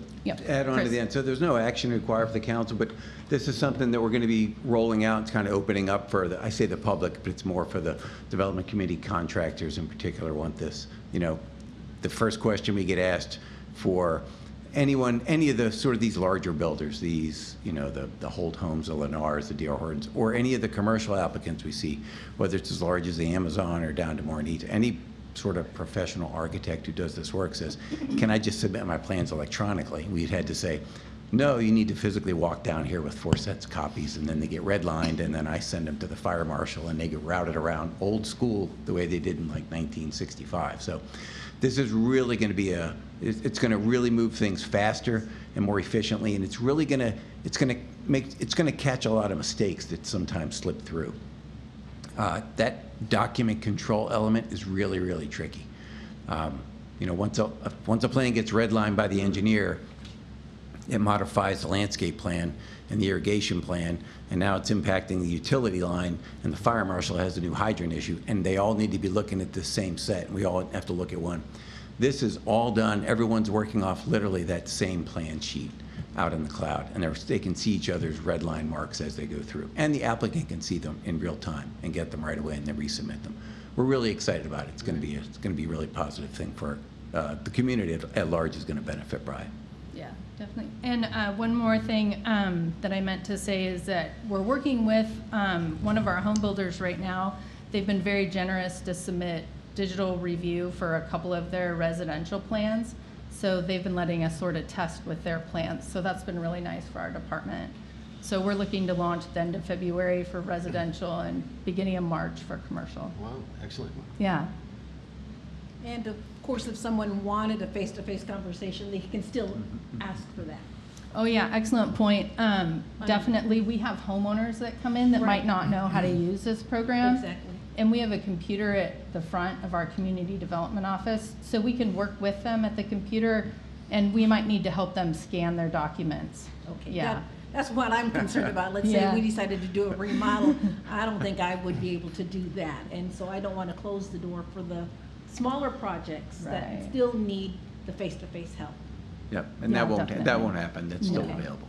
add on to the end, so there's no action required for the council, but this is something that we're going to be rolling out. It's kind of opening up for the, I say the public, but it's more for the development committee contractors in particular want this. You know, the first question we get asked for anyone, any of the sort of these larger builders, these, you know, the Holt Homes, the Lennars, the D.R. Hortons, or any of the commercial applicants we see, whether it's as large as the Amazon or down to more needs, any sort of professional architect who does this work says, can I just submit my plans electronically? We'd had to say, no, you need to physically walk down here with 4 sets of copies, and then they get redlined, and then I send them to the fire marshal, and they get routed around old school the way they did in like 1965. So this is really going to be it's going to really move things faster and more efficiently, and it's really going to catch a lot of mistakes that sometimes slip through. That document control element is really, really tricky. You know, once a plan gets redlined by the engineer, it modifies the landscape plan and the irrigation plan, and now it's impacting the utility line, and the fire marshal has a new hydrant issue, and they all need to be looking at the same set, and we all have to look at one. This is all done, everyone's working off literally that same plan sheet out in the cloud, and they can see each other's red line marks as they go through, and the applicant can see them in real time and get them right away and then resubmit them. We're really excited about it. It's going to be a really positive thing for the community at large is going to benefit by it. Yeah, definitely. And one more thing that I meant to say is that we're working with one of our home builders right now. They've been very generous to submit digital review for a couple of their residential plans. So they've been letting us sort of test with their plans. So that's been really nice for our department. So we're looking to launch at the end of February for residential and beginning of March for commercial. Wow, excellent. Yeah. And of course, if someone wanted a face-to-face conversation, they can still ask for that. Oh yeah, excellent point. Definitely, we have homeowners that come in that might not know how to use this program. Exactly. And we have a computer at the front of our community development office, so we can work with them at the computer, and we might need to help them scan their documents. Okay. Yeah. That's what I'm concerned about. Let's say we decided to do a remodel. I don't think I would be able to do that. And so I don't want to close the door for the smaller projects that still need the face-to-face help. Yep, and that won't happen. That's still available.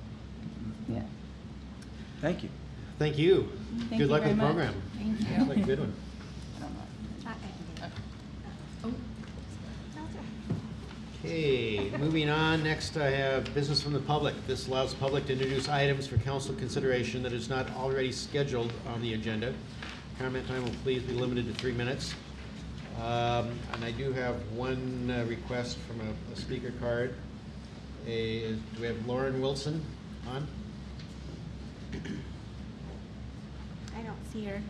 Yeah. Thank you. Thank you. Thank Good you luck very with the much. program. Thank you. Sounds like a good one. Okay, moving on. Next, I have business from the public. This allows the public to introduce items for council consideration that is not already scheduled on the agenda. Comment time will please be limited to 3 minutes. And I do have one request from a speaker card. Do we have Lauren Wilson on? I don't see her.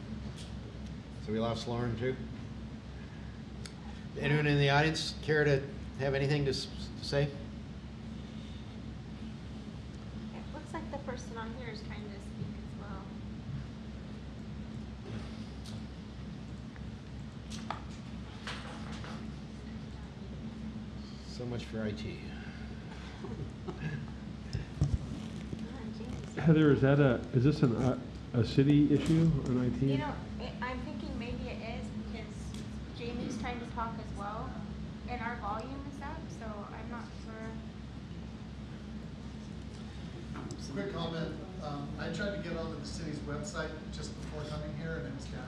So we lost Lauren too? Anyone in the audience care to have anything to say? It looks like the person on here is trying to speak as well. So much for IT. Heather, is this a city issue on IT? You know, I'm thinking maybe it is because Jamie's trying to talk as well, and our volume is up, so I'm not sure. Quick comment. I tried to get onto the city's website just before coming here, and it was down.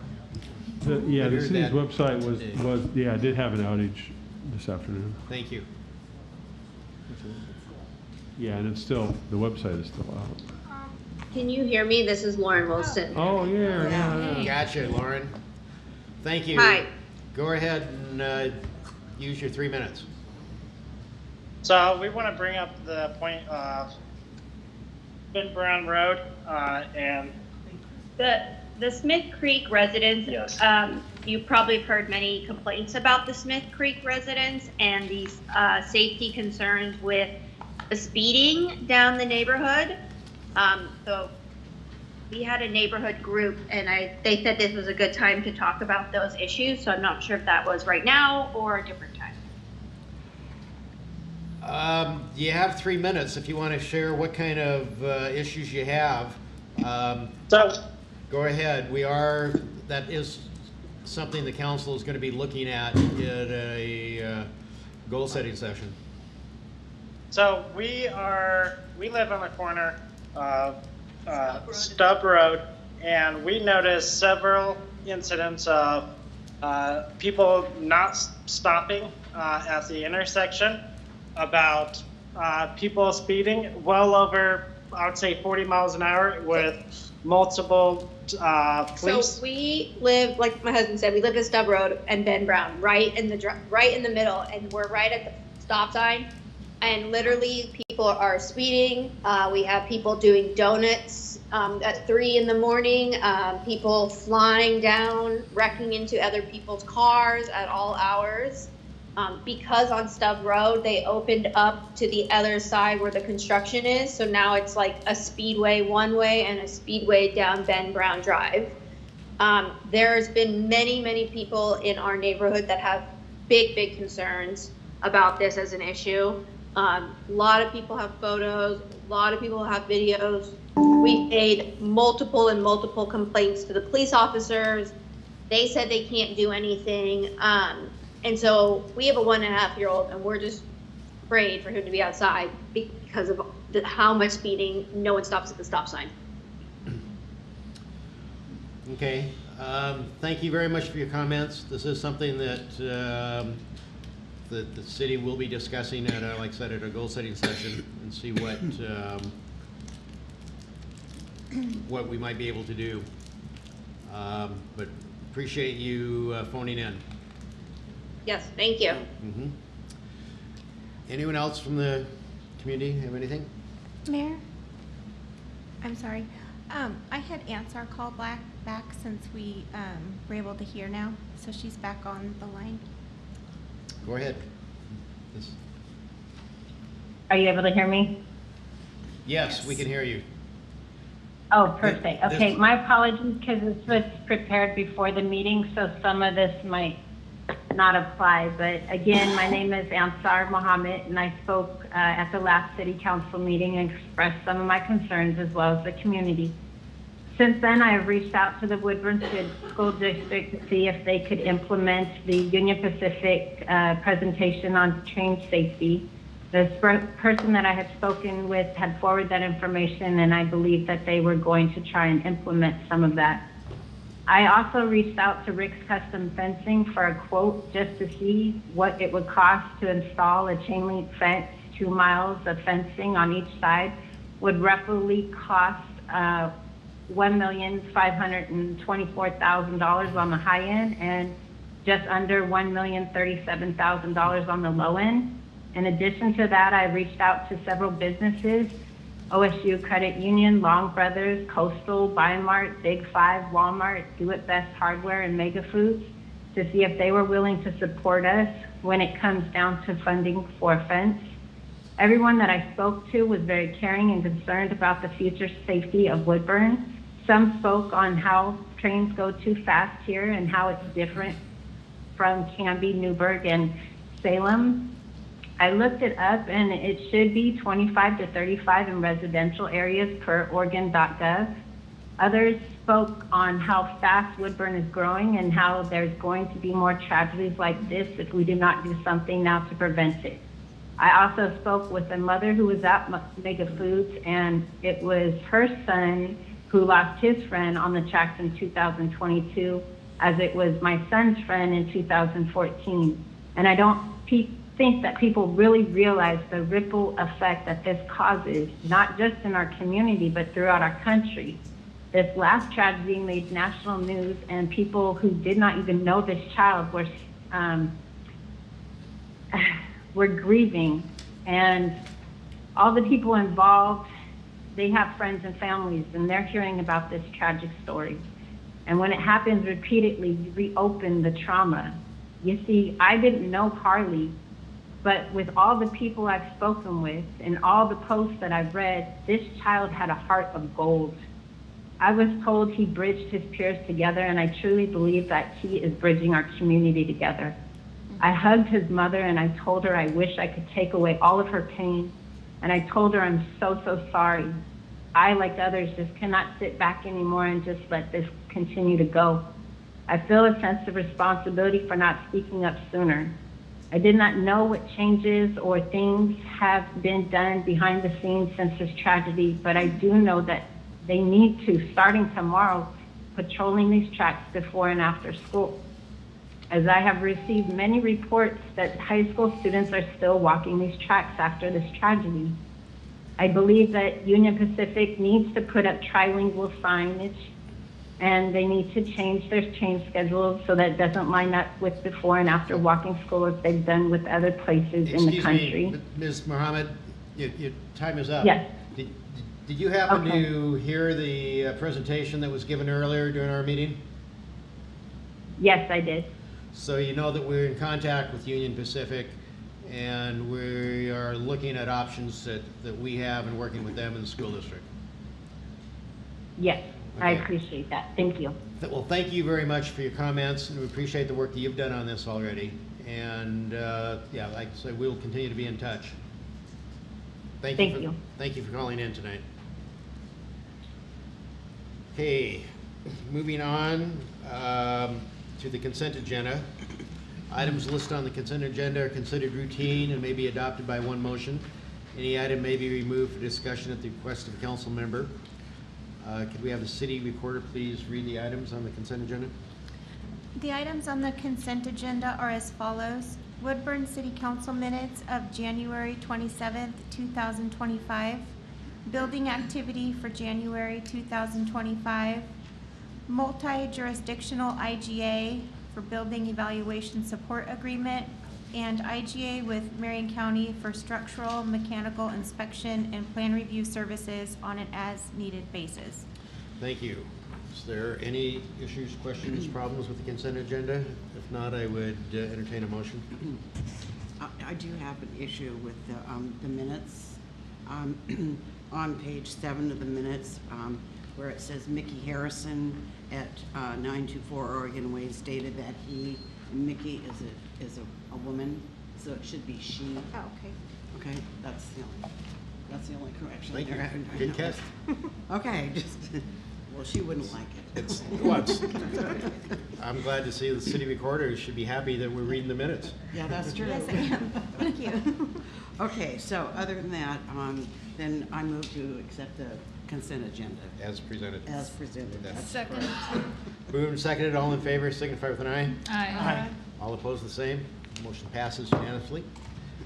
Yeah, I the heard city's that website today. yeah, did have an outage this afternoon. Thank you. Yeah, and it's still, the website is still out. Can you hear me? This is Lauren Wilson. Oh, yeah. Gotcha, Lauren. Thank you. Hi. Go ahead and use your 3 minutes. So we want to bring up the point of Ben Brown Road and The Smith Creek residents, Yes. You probably have heard many complaints about the Smith Creek residents and these safety concerns with the speeding down the neighborhood. So we had a neighborhood group, and they said this was a good time to talk about those issues. So I'm not sure if that was right now or a different time. You have 3 minutes if you want to share what kind of issues you have. Go ahead. That is something the council is going to be looking at in a goal setting session. so we live on the corner of Stubb Road, and we noticed several incidents of people not stopping at the intersection, about people speeding well over, I would say 40 miles an hour with multiple police. So we live, like my husband said, we live at Stubb Road and Ben Brown, right in the middle, and we're right at the stop sign. And literally, people are speeding. We have people doing donuts at 3 in the morning. People flying down, wrecking into other people's cars at all hours. Because on Stubb Road, they opened up to the other side where the construction is. So now it's like a speedway one way and a speedway down Ben Brown Drive. There's been many people in our neighborhood that have big concerns about this as an issue. A lot of people have photos, a lot of people have videos. We made multiple complaints to the police officers. They said they can't do anything. And so we have a 1.5-year-old, and we're just afraid for him to be outside because of how much speeding. No one stops at the stop sign. Okay. Thank you very much for your comments. This is something that the city will be discussing at, like I said, at a goal setting session, and see what we might be able to do. But appreciate you phoning in. Yes, thank you. Mm-hmm. Anyone else from the community have anything? Mayor? I'm sorry. I had Ansar call back since we were able to hear now, so she's back on the line. Go ahead. Are you able to hear me? Yes, we can hear you. Oh, perfect. Okay, my apologies because this was prepared before the meeting, so some of this might not apply. But again, my name is Ansar Mohammed, and I spoke at the last city council meeting and expressed some of my concerns as well as the community. Since then, I have reached out to the Woodburn School District to see if they could implement the Union Pacific presentation on train safety. The person that I had spoken with had forwarded that information, and I believe that they were going to try and implement some of that. I also reached out to Rick's Custom Fencing for a quote just to see what it would cost to install a chain link fence. 2 miles of fencing on each side would roughly cost $1,524,000 on the high end and just under $1,037,000 on the low end. In addition to that, I reached out to several businesses, OSU Credit Union, Long Brothers, Coastal, Bi-Mart, Big Five, Walmart, Do It Best Hardware, and Mega Foods to see if they were willing to support us when it comes down to funding for a fence. Everyone that I spoke to was very caring and concerned about the future safety of Woodburn. Some spoke on how trains go too fast here and how it's different from Canby, Newburgh, and Salem. I looked it up, and it should be 25 to 35 in residential areas per Oregon.gov. Others spoke on how fast Woodburn is growing and how there's going to be more tragedies like this if we do not do something now to prevent it. I also spoke with a mother who was at Mega Foods, and it was her son who lost his friend on the tracks in 2022, as it was my son's friend in 2014. And I don't think that people really realize the ripple effect that this causes, not just in our community, but throughout our country. This last tragedy made national news, and people who did not even know this child were grieving. And all the people involved, they have friends and families, and they're hearing about this tragic story. And when it happens repeatedly, you reopen the trauma. You see, I didn't know Harley, but with all the people I've spoken with and all the posts that I've read, this child had a heart of gold. I was told he bridged his peers together, and I truly believe that he is bridging our community together. I hugged his mother, and I told her I wish I could take away all of her pain, and I told her I'm so, so sorry. I, like others, just cannot sit back anymore and just let this continue to go. I feel a sense of responsibility for not speaking up sooner. I did not know what changes or things have been done behind the scenes since this tragedy, but I do know that they need to, starting tomorrow, patrolling these tracks before and after school. As I have received many reports that high school students are still walking these tracks after this tragedy. I believe that Union Pacific needs to put up trilingual signage, and they need to change their change schedules so that it doesn't line up with before and after walking school as they've done with other places in the country. Excuse me, Ms. Mohammed, your time is up. Yes. Did you happen Okay. to hear the presentation that was given earlier during our meeting? Yes, I did. So you know that we're in contact with Union Pacific, and we are looking at options that we have and working with them in the school district. Yes, I Okay. appreciate that. Thank you. Well, thank you very much for your comments, and we appreciate the work that you've done on this already. And yeah, like I said, we'll continue to be in touch. Thank you. Thank you for calling in tonight. Okay, moving on to the consent agenda. Items listed on the consent agenda are considered routine and may be adopted by one motion. Any item may be removed for discussion at the request of a council member. Could we have the city recorder please read the items on the consent agenda? The items on the consent agenda are as follows. Woodburn City Council minutes of January 27th, 2025. Building activity for January 2025. Multi-jurisdictional IGA for building evaluation support agreement, and IGA with Marion County for structural, mechanical inspection and plan review services on an as-needed basis. Thank you. Is there any issues, questions, problems with the consent agenda? If not, I would entertain a motion. I do have an issue with the minutes. On page 7 of the minutes, where it says Mickey Harrison at 924 Oregon Way stated that Mickey is a woman, so it should be she. Oh, okay. Okay, that's the only correction. Thank you. there. Good catch. Okay, just, well, she wouldn't like it. I'm glad to see the city recorder should be happy that we're reading the minutes. Yeah, that's true. Yes, I am. Thank you. Okay, so other than that, then I move to accept the consent agenda. As presented. As presented. Second. Moved and seconded, all in favor, signify with an eye. Aye. All opposed, the same. Motion passes unanimously.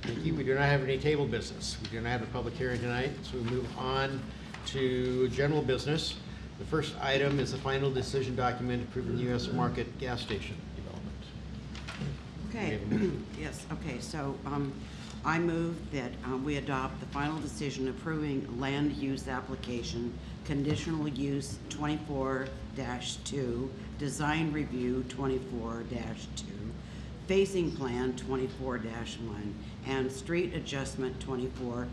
Thank you. We do not have any table business. We do not have a public hearing tonight, so we move on to general business. The first item is the final decision document approving the U.S. Market gas station development. Okay, yes, okay, so I move that we adopt the final decision approving land use application, conditional use 24-2, design review 24-2, phasing plan 24-1, and street adjustment 24-1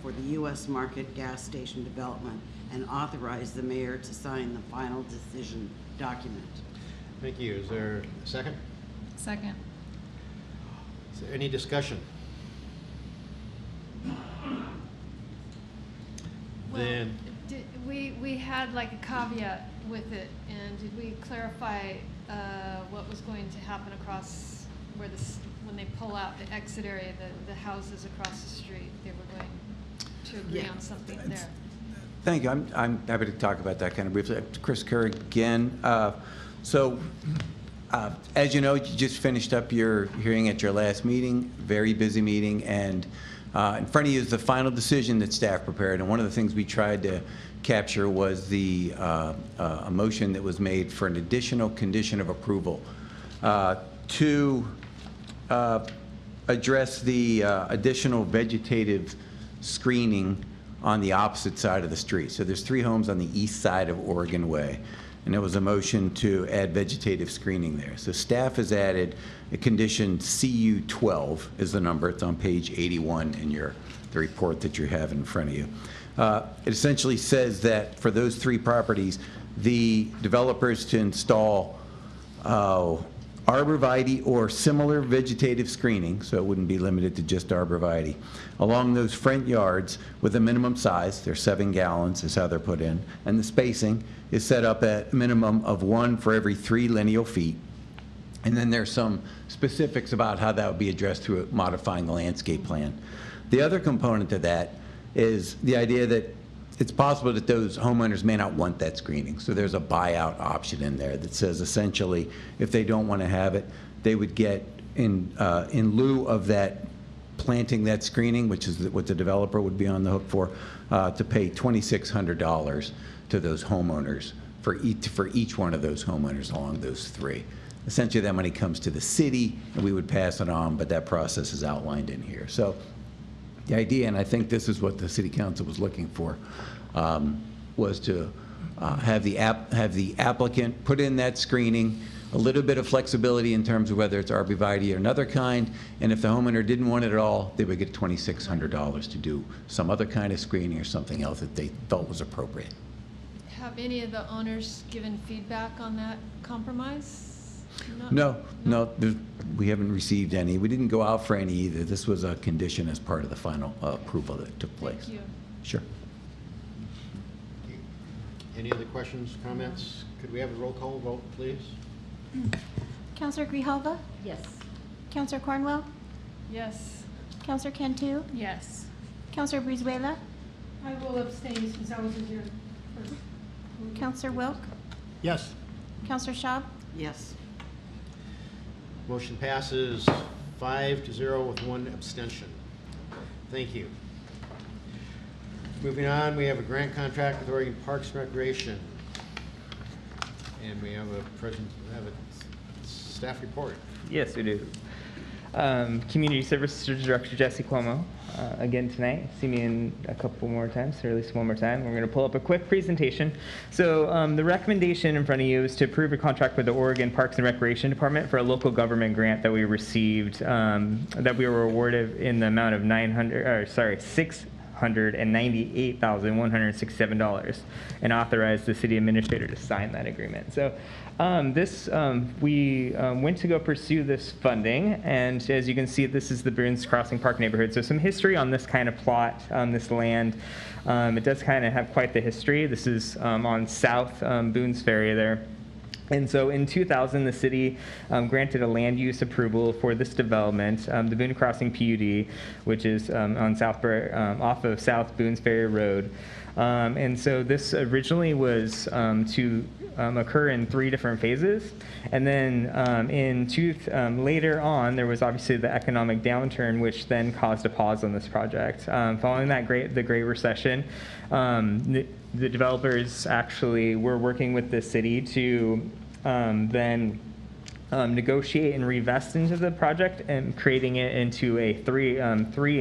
for the U.S. Market gas station development, and authorize the mayor to sign the final decision document. Thank you. Is there a second? Second. Is there any discussion? Then, We had like a caveat with it, and did we clarify what was going to happen across when they pull out the exit area, the houses across the street, they were going to agree on something there. Thank you. I'm happy to talk about that kind of briefly. Chris Kerr again. As you know, you just finished up your hearing at your last meeting, very busy meeting, and in front of you is the final decision that staff prepared. And one of the things we tried to capture was the a motion that was made for an additional condition of approval to address the additional vegetative screening on the opposite side of the street. So there's 3 homes on the east side of Oregon Way, and there was a motion to add vegetative screening there. So staff has added a condition CU12 is the number. It's on page 81 in the report that you have in front of you. It essentially says that for those 3 properties, the developers to install arborvitae or similar vegetative screening, so it wouldn't be limited to just arborvitae, along those front yards with a minimum size. They're 7 gallons is how they're put in, and the spacing is set up at a minimum of 1 for every 3 lineal feet. And then there's some specifics about how that would be addressed through modifying the landscape plan. The other component to that is the idea that it's possible that those homeowners may not want that screening. So there's a buyout option in there that says essentially if they don't want to have it, they would get in lieu of that planting that screening, which is what the developer would be on the hook for, to pay $2,600 to those homeowners for each one of those homeowners along those 3. Essentially that money comes to the city and we would pass it on, but that process is outlined in here. So the idea, and I think this is what the city council was looking for, was to have the applicant put in that screening, a little bit of flexibility in terms of whether it's arborvitae or another kind, and if the homeowner didn't want it at all, they would get $2,600 to do some other kind of screening or something else that they felt was appropriate. Have any of the owners given feedback on that compromise? No, we haven't received any. We didn't go out for any either. This was a condition as part of the final approval that took place. Thank you. Sure. Any other questions, comments? Could we have a roll call vote, please? Counselor Grijalva? Yes. Counselor Cornwell? Yes. Counselor Cantu? Yes. Counselor Brizuela? I will abstain since I wasn't here. Counselor Wilk? Yes. Counselor Schaub? Yes. Motion passes 5-0 with 1 abstention. Thank you. Moving on, we have a grant contract with Oregon Parks and Recreation. And we have a staff report. Yes, we do. Community Services Director Jesse Cuomo, again tonight. See me in a couple more times, or at least one more time. We're going to pull up a quick presentation. So the recommendation in front of you is to approve a contract with the Oregon Parks and Recreation Department for a local government grant that we received, that we were awarded in the amount of $698,167, and authorized the city administrator to sign that agreement. So we went to go pursue this funding, and as you can see, this is the Boone's Crossing Park neighborhood. So some history on this kind of plot, on this land. It does kind of have quite the history. This is on South Boone's Ferry there. And so in 2000, the city granted a land use approval for this development, the Boone Crossing PUD, which is on off of South Boone's Ferry Road. And so this originally was to occur in 3 different phases. And then later on, there was obviously the economic downturn, which then caused a pause on this project. Following that the Great Recession, the developers actually were working with the city to then negotiate and reinvest into the project and creating it into a 3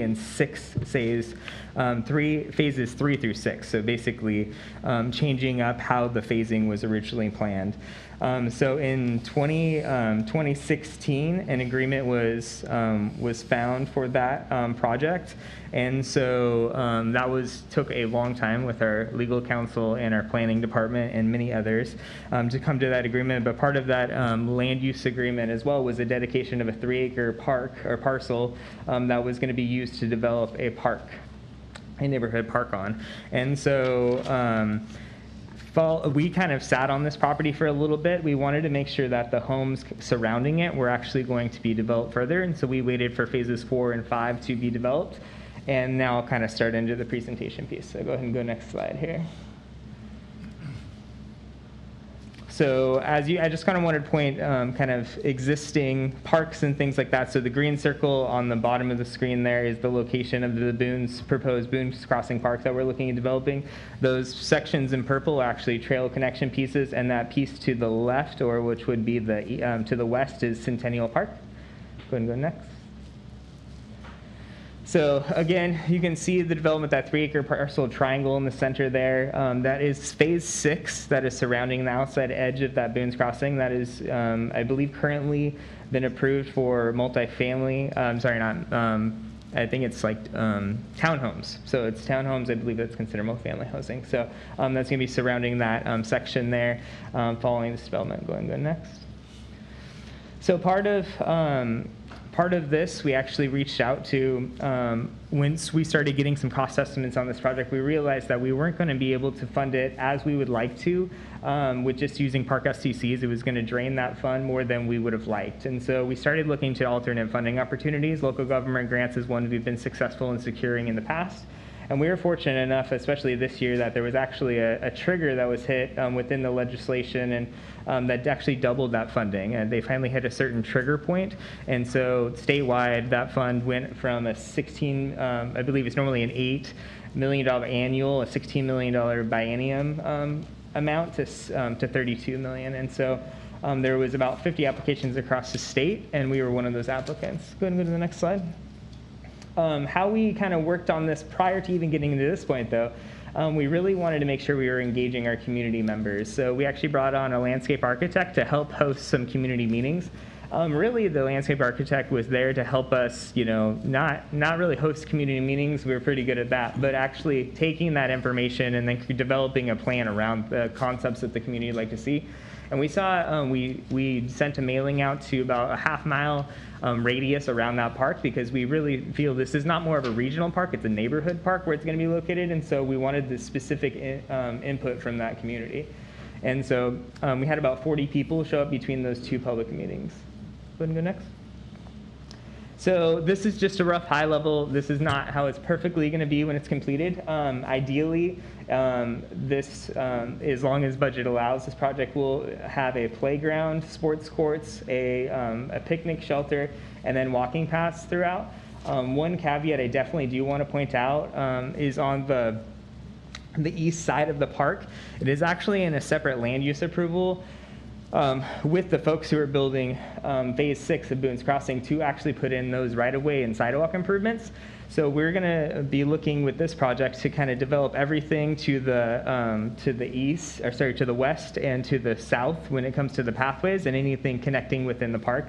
and 6 phase, 3 phases 3 through 6. So basically changing up how the phasing was originally planned. So in 2016, an agreement was found for that project, and so that took a long time with our legal counsel and our planning department and many others to come to that agreement. But part of that land use agreement as well was a dedication of a 3-acre park or parcel that was going to be used to develop a neighborhood park on, and so. we kind of sat on this property for a little bit. We wanted to make sure that the homes surrounding it were actually going to be developed further, and so we waited for phases 4 and 5 to be developed. And now I'll kind of start into the presentation piece. So go ahead and go next slide here. So I just kind of wanted to point kind of existing parks and things like that. So the green circle on the bottom of the screen there is the location of the proposed Boones Crossing Park that we're looking at developing. Those sections in purple are actually trail connection pieces, and that piece to the left, or which would be to the west, is Centennial Park. Go ahead and go next. So again, you can see the development, that 3-acre parcel triangle in the center there. That is phase 6 that is surrounding the outside edge of that Boones Crossing. That is, I believe, currently been approved for multifamily. I think it's like townhomes. So it's townhomes. I believe that's considered multifamily housing. So that's going to be surrounding that section there following this development. Go next. So part of this, we actually reached out to, once we started getting some cost estimates on this project, we realized that we weren't going to be able to fund it as we would like to with just using park STCs. It was going to drain that fund more than we would have liked. And so we started looking to alternate funding opportunities. Local government grants is one we've been successful in securing in the past. And we were fortunate enough, especially this year, that there was actually a trigger that was hit within the legislation, and that actually doubled that funding. And they finally hit a certain trigger point. And so statewide, that fund went from a I believe it's normally an $8 million annual, a $16 million biennium amount to $32 million. And so there was about 50 applications across the state, and we were one of those applicants. Go ahead and go to the next slide. How we kind of worked on this prior to even getting to this point, though, we really wanted to make sure we were engaging our community members. So we actually brought on a landscape architect to help host some community meetings. Really, the landscape architect was there to help us, not really host community meetings. We were pretty good at that, but actually taking that information and then developing a plan around the concepts that the community would like to see. And we saw, we sent a mailing out to about a half-mile radius around that park, because we really feel this is not more of a regional park, it's a neighborhood park where it's going to be located, and so we wanted the specific input from that community. And so we had about 40 people show up between those 2 public meetings. Go ahead and go next. So this is just a rough high level. This is not how it's perfectly going to be when it's completed. Ideally, this, as long as budget allows, this project will have a playground, sports courts, a picnic shelter, and then walking paths throughout. One caveat I definitely do want to point out is on the east side of the park. It is actually in a separate land use approval with the folks who are building phase 6 of Boones Crossing to actually put in those right-of-way and sidewalk improvements. So we're going to be looking with this project to kind of develop everything to the east, or sorry, to the west and to the south when it comes to the pathways and anything connecting within the park.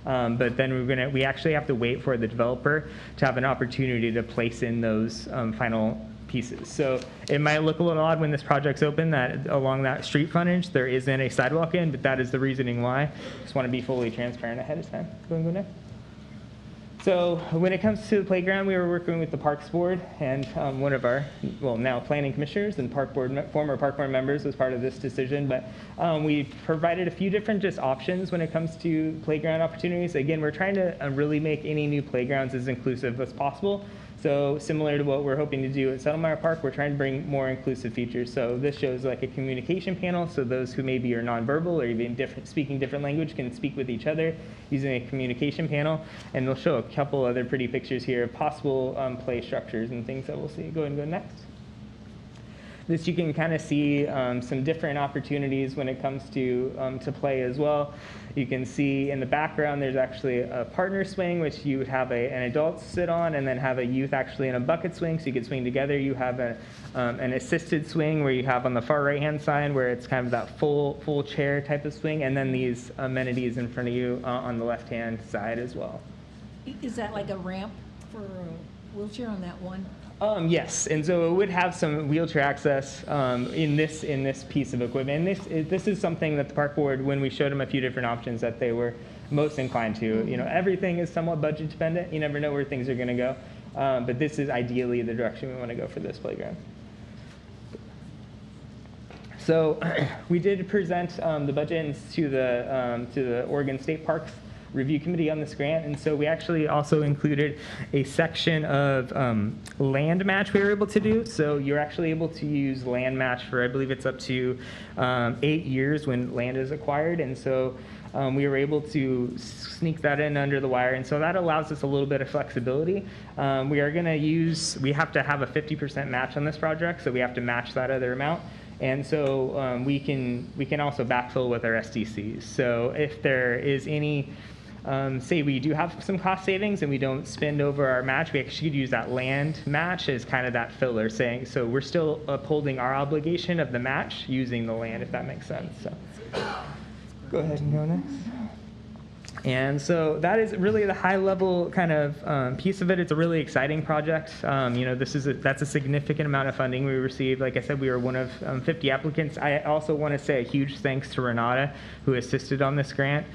But then we actually have to wait for the developer to have an opportunity to place in those final pieces. So it might look a little odd when this project's open that along that street frontage there isn't a sidewalk in, but that is the reasoning why. Just want to be fully transparent ahead of time. Go next. So when it comes to the playground, we were working with the Parks Board, and one of our, now planning commissioners and former Park Board members was part of this decision, but we provided a few different just options when it comes to playground opportunities. Again, we're trying to really make any new playgrounds as inclusive as possible. So similar to what we're hoping to do at Settlemyre Park, we're trying to bring more inclusive features. So this shows like a communication panel, so those who maybe are nonverbal or even speaking different language can speak with each other using a communication panel. And we'll show a couple other pretty pictures here of possible play structures and things that we'll see. Go ahead and go next. This you can kind of see some different opportunities when it comes to play as well. You can see in the background there's actually a partner swing, which you would have an adult sit on and then have a youth actually in a bucket swing, so you could swing together. You have an assisted swing where you have on the far right hand side where it's kind of that full chair type of swing, and then these amenities in front of you on the left hand side as well. Is that like a ramp for a wheelchair on that one? Yes, and so it would have some wheelchair access in this piece of equipment. And this is something that the park board, when we showed them a few different options, that they were most inclined to. You know, everything is somewhat budget dependent. You never know where things are going to go, but this is ideally the direction we want to go for this playground. So we did present the budget to the Oregon State Parks Review Committee on this grant, and so we actually also included a section of land match we were able to do. So you're actually able to use land match for, I believe it's up to 8 years when land is acquired, and so we were able to sneak that in under the wire, and so that allows us a little bit of flexibility. We have to have a 50% match on this project, so we have to match that other amount. And so we can also backfill with our SDCs. So if there is any, say we do have some cost savings and we don't spend over our match, we actually could use that land match as kind of that filler, saying, so we're still upholding our obligation of the match using the land, if that makes sense. So go ahead and go next. And so that is really the high-level kind of piece of it. It's a really exciting project. That's a significant amount of funding we received. Like I said, we were one of 50 applicants. I also want to say a huge thanks to Renata, who assisted on this grant.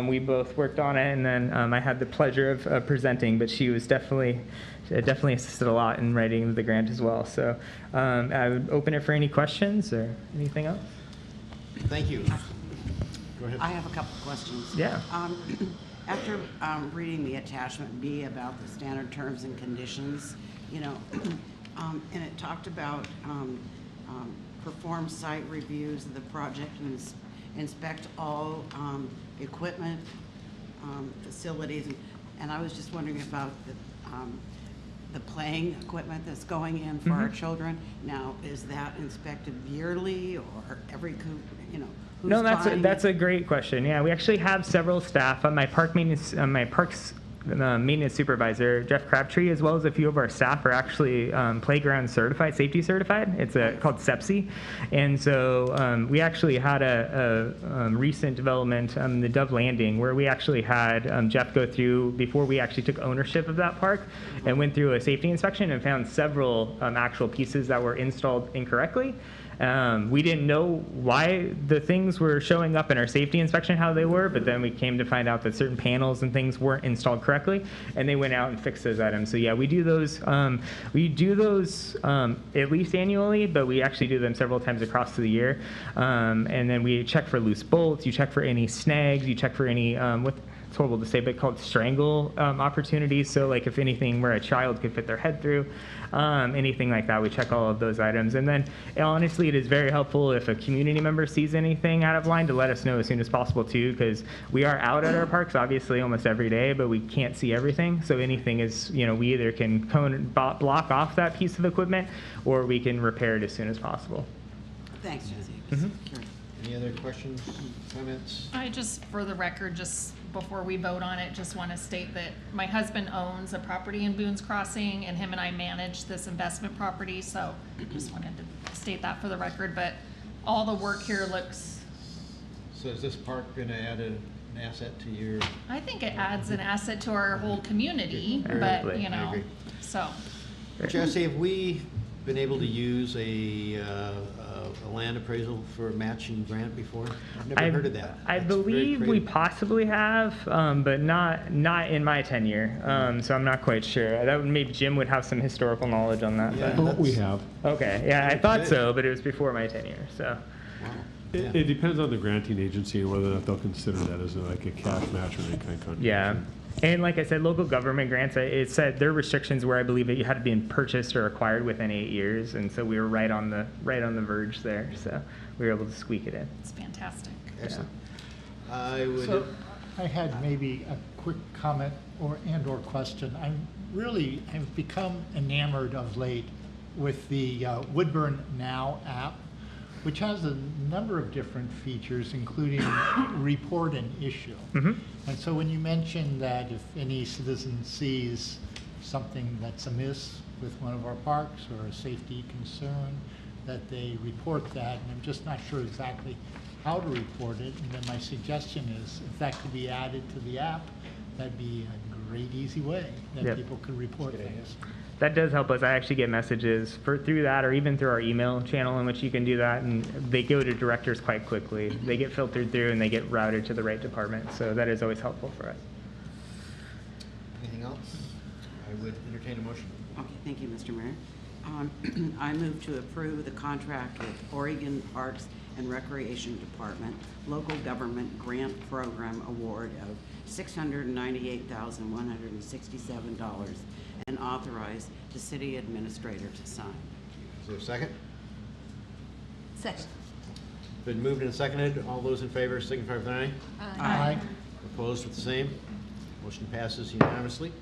We both worked on it, and then I had the pleasure of presenting, but she was definitely assisted a lot in writing the grant as well. So I would open it for any questions or anything else. Thank you. Go ahead. I have a couple of questions. Yeah. After reading the attachment B about the standard terms and conditions, and it talked about perform site reviews of the project and inspect all equipment, facilities, and I was just wondering about the playing equipment that's going in for our children. Now, is that inspected yearly or every, No, that's a great question. Yeah, we actually have several staff. My parks maintenance supervisor, Jeff Crabtree, as well as a few of our staff are actually playground certified, safety certified. It's called SEPSI. And so we actually had a recent development, the Dove Landing, where we actually had Jeff go through, before we actually took ownership of that park, and went through a safety inspection and found several actual pieces that were installed incorrectly. We didn't know why the things were showing up in our safety inspection how they were, but then we came to find out that certain panels and things weren't installed correctly, and they went out and fixed those items. So yeah, we do those at least annually, but we actually do them several times across the year. And then we check for loose bolts, you check for any snags, you check for any it's horrible to say, but called strangle opportunities. So like if anything where a child could fit their head through, anything like that, we check all of those items. And then honestly, it is very helpful if a community member sees anything out of line to let us know as soon as possible too, because we are out at our parks obviously almost every day, but we can't see everything. So anything is, we either can block off that piece of equipment or we can repair it as soon as possible. Thanks, Jesse. Any other questions, comments? I just, for the record, just before we vote on it, just want to state that my husband owns a property in Boone's Crossing, and him and I manage this investment property, so just wanted to state that for the record, but all the work here looks... So is this park going to add an asset to your... I think it adds an asset to our whole community, but, so... Jesse, have we been able to use a land appraisal for a matching grant before? I've never heard of that. I believe we possibly have, but not in my tenure. So I'm not quite sure. Maybe Jim would have some historical knowledge on that. Yeah, but we have. Okay, yeah, I thought so, but it was before my tenure. So. It depends on the granting agency and whether or not they'll consider that as like a cash match or any kind of contribution. Yeah. And like I said, local government grants, it said there are restrictions where I believe it had to be purchased or acquired within 8 years, and so we were right on the verge there. So we were able to squeak it in. It's fantastic. Excellent. Yeah. I would. So I had maybe a quick comment or question. I've become enamored of late with the Woodburn Now app, which has a number of different features, including report an issue. And so when you mentioned that if any citizen sees something that's amiss with one of our parks or a safety concern, that they report that, and I'm just not sure exactly how to report it. And then my suggestion is if that could be added to the app, that'd be a great, easy way that people could report things. That does help us. I actually get messages through that or even through our email channel in which you can do that, and they go to directors quite quickly. They get filtered through and they get routed to the right department, so that is always helpful for us. Anything else? I would entertain a motion. Okay, thank you, Mr. Mayor. I move to approve the contract with Oregon Parks and Recreation Department Local Government Grant Program Award of $698,167 and authorize the city administrator to sign. Is there a second? Second. Been moved and seconded. All those in favor signify with aye. Aye. Opposed with the same. Motion passes unanimously.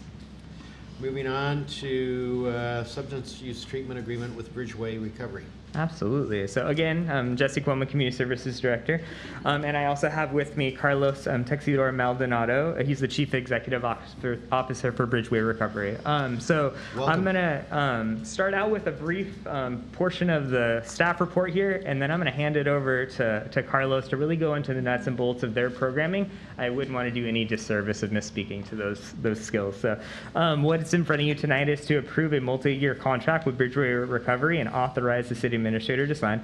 Moving on to substance use treatment agreement with Bridgeway Recovery. Absolutely. So again, I'm Jesse Cuomo, Community Services Director, and I also have with me Carlos Texidor Maldonado. He's the Chief Executive Officer for Bridgeway Recovery. So Welcome. I'm going to start out with a brief portion of the staff report here, and then I'm going to hand it over to Carlos to really go into the nuts and bolts of their programming. I wouldn't want to do any disservice of misspeaking to those skills. So what's in front of you tonight is to approve a multi-year contract with Bridgeway Recovery and authorize the city administrator to sign.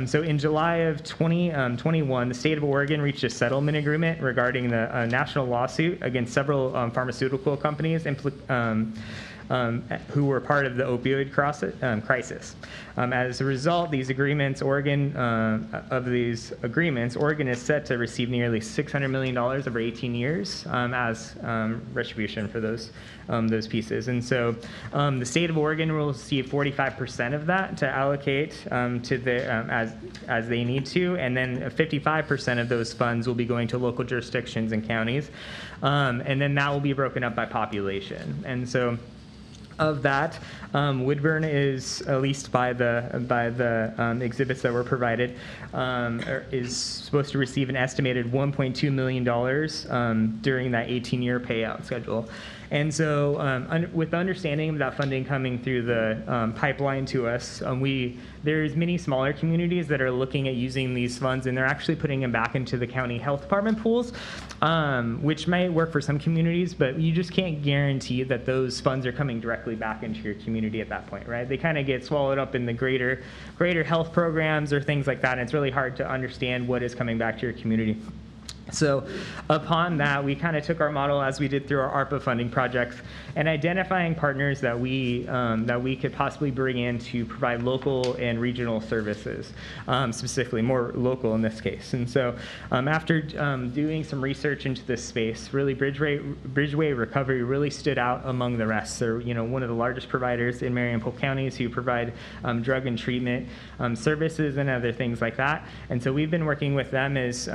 So in July of 2021, the state of Oregon reached a settlement agreement regarding the national lawsuit against several pharmaceutical companies who were part of the opioid crisis. As a result, Oregon is set to receive nearly $600 million over 18 years as retribution for those pieces. And so the state of Oregon will receive 45% of that to allocate to the as they need to, and then 55% of those funds will be going to local jurisdictions and counties, and then that will be broken up by population. And so of that, Woodburn is, at least by the exhibits that were provided, is supposed to receive an estimated $1.2 million during that 18-year payout schedule. And so with the understanding of that funding coming through the pipeline to us, there's many smaller communities that are looking at using these funds, and they're actually putting them back into the county health department pools, which might work for some communities, but you just can't guarantee that those funds are coming directly back into your community at that point, right? They kind of get swallowed up in the greater health programs or things like that, and it's really hard to understand what is coming back to your community. So upon that, we kind of took our model as we did through our ARPA funding projects and identifying partners that we could possibly bring in to provide local and regional services, specifically more local in this case. And so after doing some research into this space, really Bridgeway Recovery really stood out among the rest. They're one of the largest providers in Marion Polk counties who provide drug and treatment services and other things like that. And so we've been working with them as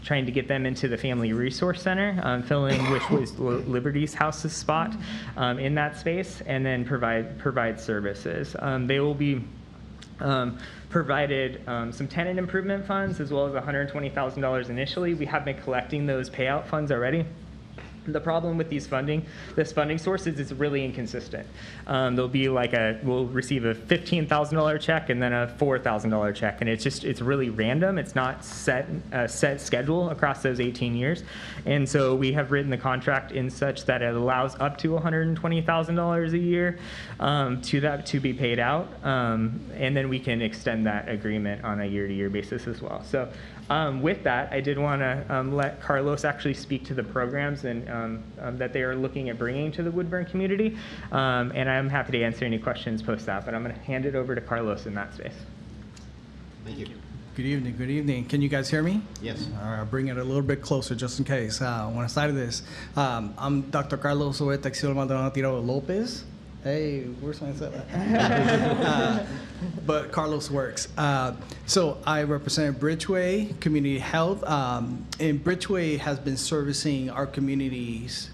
trying to get them into the Family Resource Center, filling which was Liberty's House's spot in that space, and then provide services. They will be provided some tenant improvement funds as well as $120,000 initially. We have been collecting those payout funds already. The problem with this funding sources is really inconsistent. There'll be we'll receive a $15,000 check and then a $4,000 check, and it's really random. It's not set schedule across those 18 years, and so we have written the contract in such that it allows up to $120,000 a year to be paid out, and then we can extend that agreement on a year-to-year basis as well. So. With that, I did want to let Carlos actually speak to the programs and that they are looking at bringing to the Woodburn community, and I'm happy to answer any questions post that, but I'm going to hand it over to Carlos in that space. Thank you. Good evening. Good evening. Can you guys hear me? Yes. All right, I'll bring it a little bit closer just in case. When I started this, I'm Dr. Carlos Texidor Maldonado Lopez. Hey, where's my set? But Carlos works. So I represent Bridgeway Community Health, and Bridgeway has been servicing our communities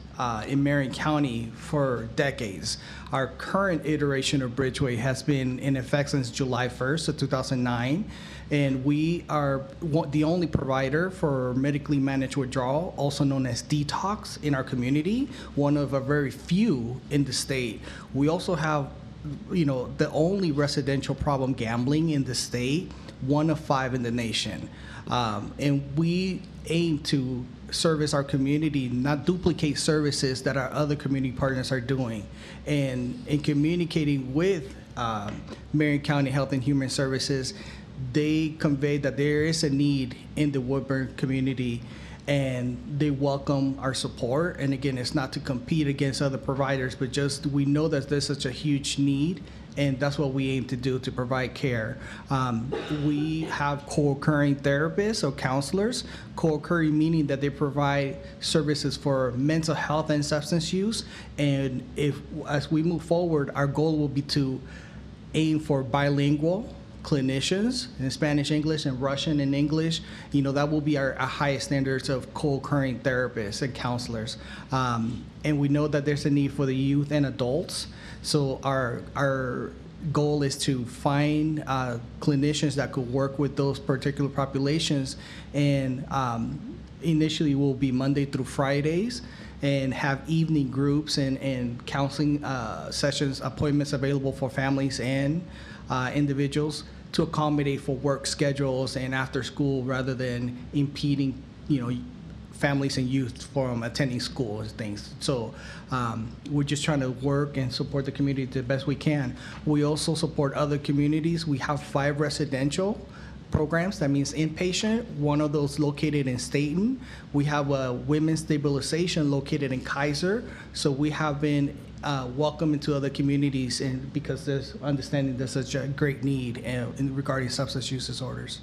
in Marion County for decades. Our current iteration of Bridgeway has been in effect since July 1st of 2009. And we are the only provider for medically managed withdrawal, also known as detox, in our community, one of a very few in the state. We also have, the only residential problem gambling in the state, 1 of 5 in the nation. And we aim to service our community, not duplicate services that our other community partners are doing. And in communicating with Marion County Health and Human Services, they conveyed that there is a need in the Woodburn community and they welcome our support. And again, it's not to compete against other providers, but just we know that there's such a huge need, and that's what we aim to do, to provide care. We have co-occurring therapists or counselors, co-occurring meaning that they provide services for mental health and substance use. And as we move forward, our goal will be to aim for bilingual clinicians in Spanish, English, and Russian and English. That will be our highest standards of co-occurring therapists and counselors. And we know that there's a need for the youth and adults. So our goal is to find clinicians that could work with those particular populations. And initially will be Monday through Fridays, and have evening groups and counseling sessions, appointments available for families and individuals to accommodate for work schedules and after school, rather than impeding, families and youth from attending school and things. So we're just trying to work and support the community the best we can. We also support other communities. We have 5 residential programs. That means inpatient. One of those located in Staten. We have a women's stabilization located in Kaiser. So we have been welcome into other communities, and because there's understanding there's such a great need in regarding substance use disorders.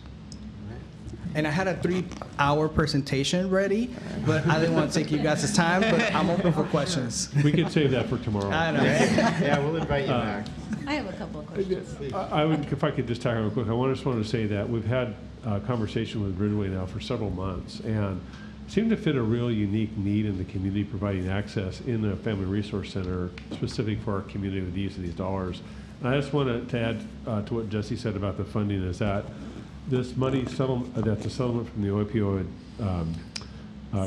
And I had a 3-hour presentation ready, but I didn't want to take you guys' time, but I'm open for questions. We can save that for tomorrow. I know. Yeah, we'll invite you back. I have a couple of questions. I would, if I could just tackle real quick, I just wanted to say that we've had a conversation with Ridgeway now for several months, and seem to fit a real unique need in the community, providing access in the Family Resource Center specific for our community with the use of these dollars. And I just wanted to add to what Jesse said about the funding, is that this money that's a settlement from the opioid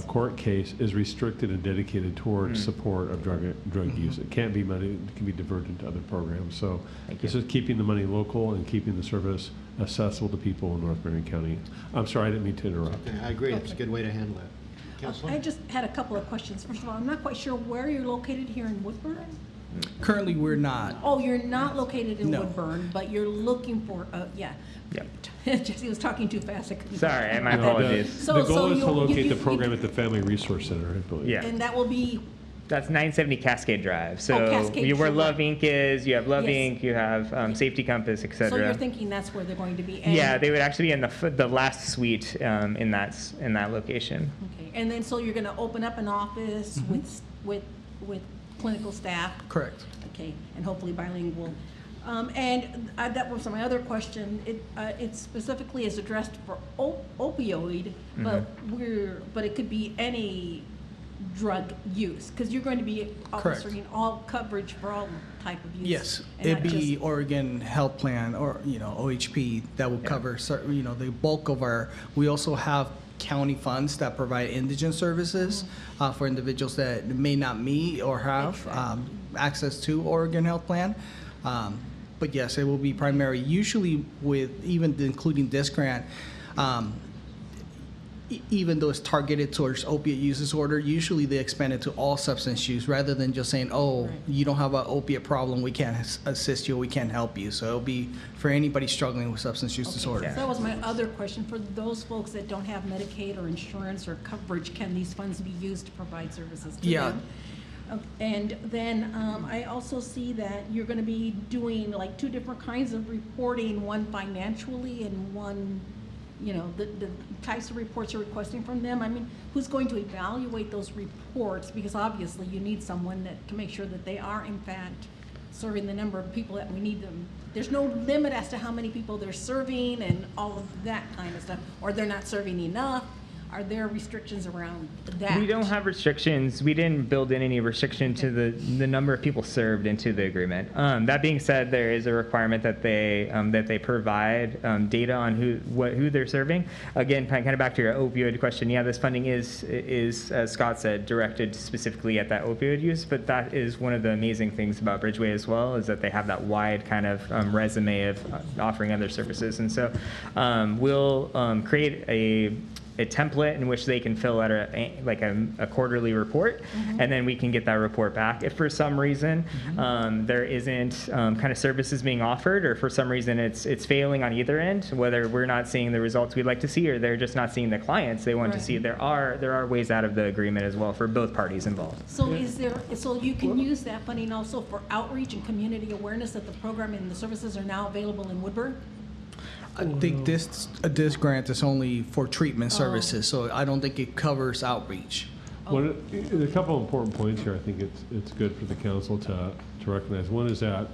court case is restricted and dedicated towards support of drug use. It can't be money that can be diverted to other programs. So this is keeping the money local and keeping the service accessible to people in North Marion County. I'm sorry, I didn't mean to interrupt. Okay, I agree. It's a good way to handle it. Counselor? I just had a couple of questions. First of all, I'm not quite sure where you're located here in Woodburn. Currently, we're not. Oh, you're not located in No. Woodburn, but you're looking for, yeah. Yep. Jesse was talking too fast. I couldn't. Sorry, my No, apologies. The goal is to locate you- the program at the Family Resource Center, I believe. Yeah. And that will be, That's 970 Cascade Drive. So Cascade where Drive. Love Inc. is, you have Love Yes. Inc., you have Safety Compass, et so cetera. you're thinking that's where they're going to be? And- Yeah, they would actually be in the last suite in that location. Okay, and then so you're gonna open up an office with clinical staff? Correct. Okay, and hopefully bilingual. And that was my other question. It specifically is addressed for opioid, but it could be any drug use, because you're going to be Correct. offering all coverage for all type of use. Yes, and it'd not be just- Oregon Health Plan or, OHP that will cover certain, the bulk of we also have county funds that provide indigent services for individuals that may not meet or have access to Oregon Health Plan. But yes, it will be primary, usually with even including this grant, even though it's targeted towards opiate use disorder, usually they expand it to all substance use rather than just saying, oh, you don't have an opiate problem, we can't assist you, we can't help you. So it'll be for anybody struggling with substance use disorder. So that was my other question. For those folks that don't have Medicaid or insurance or coverage, can these funds be used to provide services to them? And then I also see that you're going to be doing like 2 different kinds of reporting, one financially and one, the types of reports you're requesting from them. I mean, who's going to evaluate those reports? Because obviously you need someone to make sure that they are in fact serving the number of people that we need them. There's no limit as to how many people they're serving and all of that kind of stuff, or they're not serving enough. Are there restrictions around that? We don't have restrictions. We didn't build in any restriction to the number of people served into the agreement. That being said, there is a requirement that they provide data on who they're serving. Again, kind of back to your opioid question. Yeah, this funding is as Scott said, directed specifically at that opioid use. But that is one of the amazing things about Bridgeway as well, is that they have that wide kind of resume of offering other services. And so we'll create a template in which they can fill out a quarterly report, and then we can get that report back. If for some reason there isn't kind of services being offered, or for some reason it's failing on either end, whether we're not seeing the results we'd like to see, or they're just not seeing the clients they want to see, there are ways out of the agreement as well for both parties involved. So so you can use that funding also for outreach and community awareness that the program and the services are now available in Woodburn? I think this grant is only for treatment services, so I don't think it covers outreach. A couple of important points here I think it's good for the council to recognize. One is that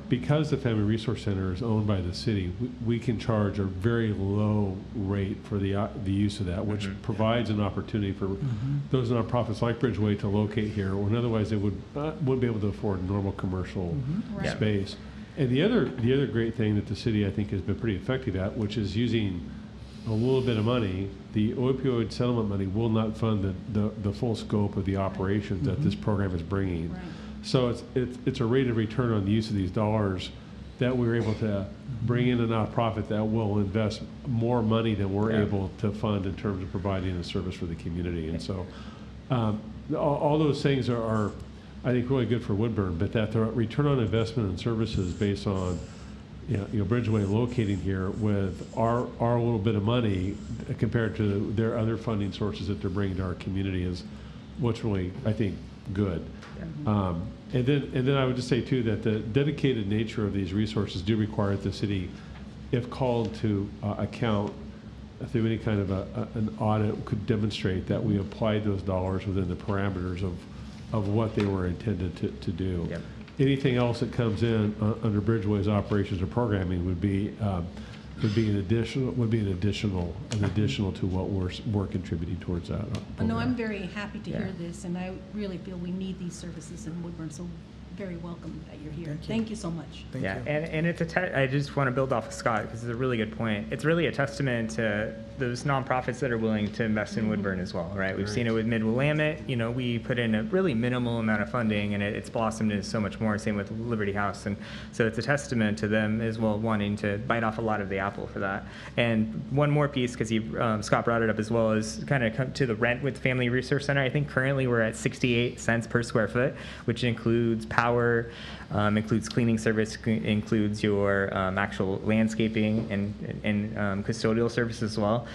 because the Family Resource Center is owned by the city, we can charge a very low rate for the use of that, which provides an opportunity for those nonprofits like Bridgeway to locate here, when otherwise they wouldn't be able to afford normal commercial space. And the other great thing that the city, I think, has been pretty effective at, which is using a little bit of money. The opioid settlement money will not fund the full scope of the operations that this program is bringing. Right. So it's a rate of return on the use of these dollars that we're able to bring in a nonprofit that will invest more money than we're able to fund in terms of providing a service for the community. And so all those things are I think really good for Woodburn, but that the return on investment in services based on Bridgeway locating here with our little bit of money compared to their other funding sources that they're bringing to our community is what's really, I think, good. And then I would just say too that the dedicated nature of these resources do require that the city, if called to account through any kind of an audit, could demonstrate that we applied those dollars within the parameters of what they were intended to do. Yep. Anything else that comes in under Bridgeway's operations or programming would be an additional to what we're contributing towards that. No, I'm very happy to hear this, and I really feel we need these services in Woodburn. So very welcome that you're here. Thank you so much. Thank you. And it's I just want to build off of Scott because it's a really good point. It's really a testament to those nonprofits that are willing to invest in Woodburn as well, right? We've seen it with Mid-Willamette. We put in a really minimal amount of funding, and it's blossomed into so much more. Same with Liberty House, and so it's a testament to them as well, wanting to bite off a lot of the apple for that. And one more piece, because Scott brought it up as well, is kind of come to the rent with Family Resource Center. I think currently we're at 68 cents per square foot, which includes power, includes cleaning service, includes your actual landscaping and custodial service as well.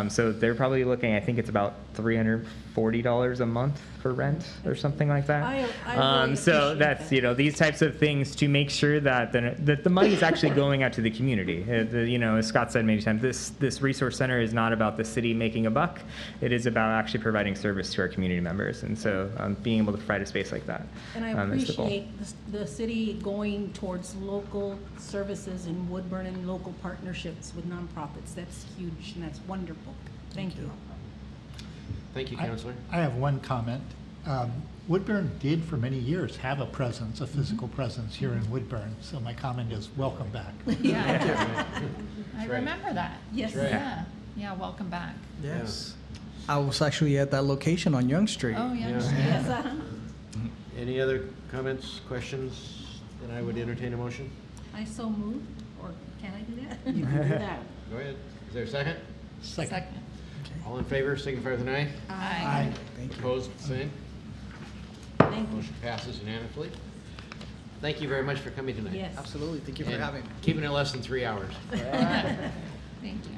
So they're probably looking, I think it's about $340 a month for rent or something like that. I really so that's, these types of things to make sure that the money is actually going out to the community. As Scott said many times, this resource center is not about the city making a buck. It is about actually providing service to our community members. And so being able to provide a space like that. And I appreciate the city going towards local services in Woodburn and local partnerships with nonprofits. That's huge and that's wonderful. Thank you. Thank you, Councilor. I have one comment. Woodburn did for many years have a presence, a physical presence here in Woodburn. So my comment is welcome back. Yeah. I remember that. Yes. Right. Yeah, welcome back. Yes. I was actually at that location on Young Street. Oh, yeah. Yes. Any other comments, questions? Then I would entertain a motion. I so move, or can I do that? You can do that. Go ahead. Is there a second? Second. All in favor, signify with an aye. Aye. Thank you. Opposed, same. Thank you. Motion passes unanimously. Thank you very much for coming tonight. Yes. Absolutely. Thank you for And having me. keeping it less than 3 hours. Thank you.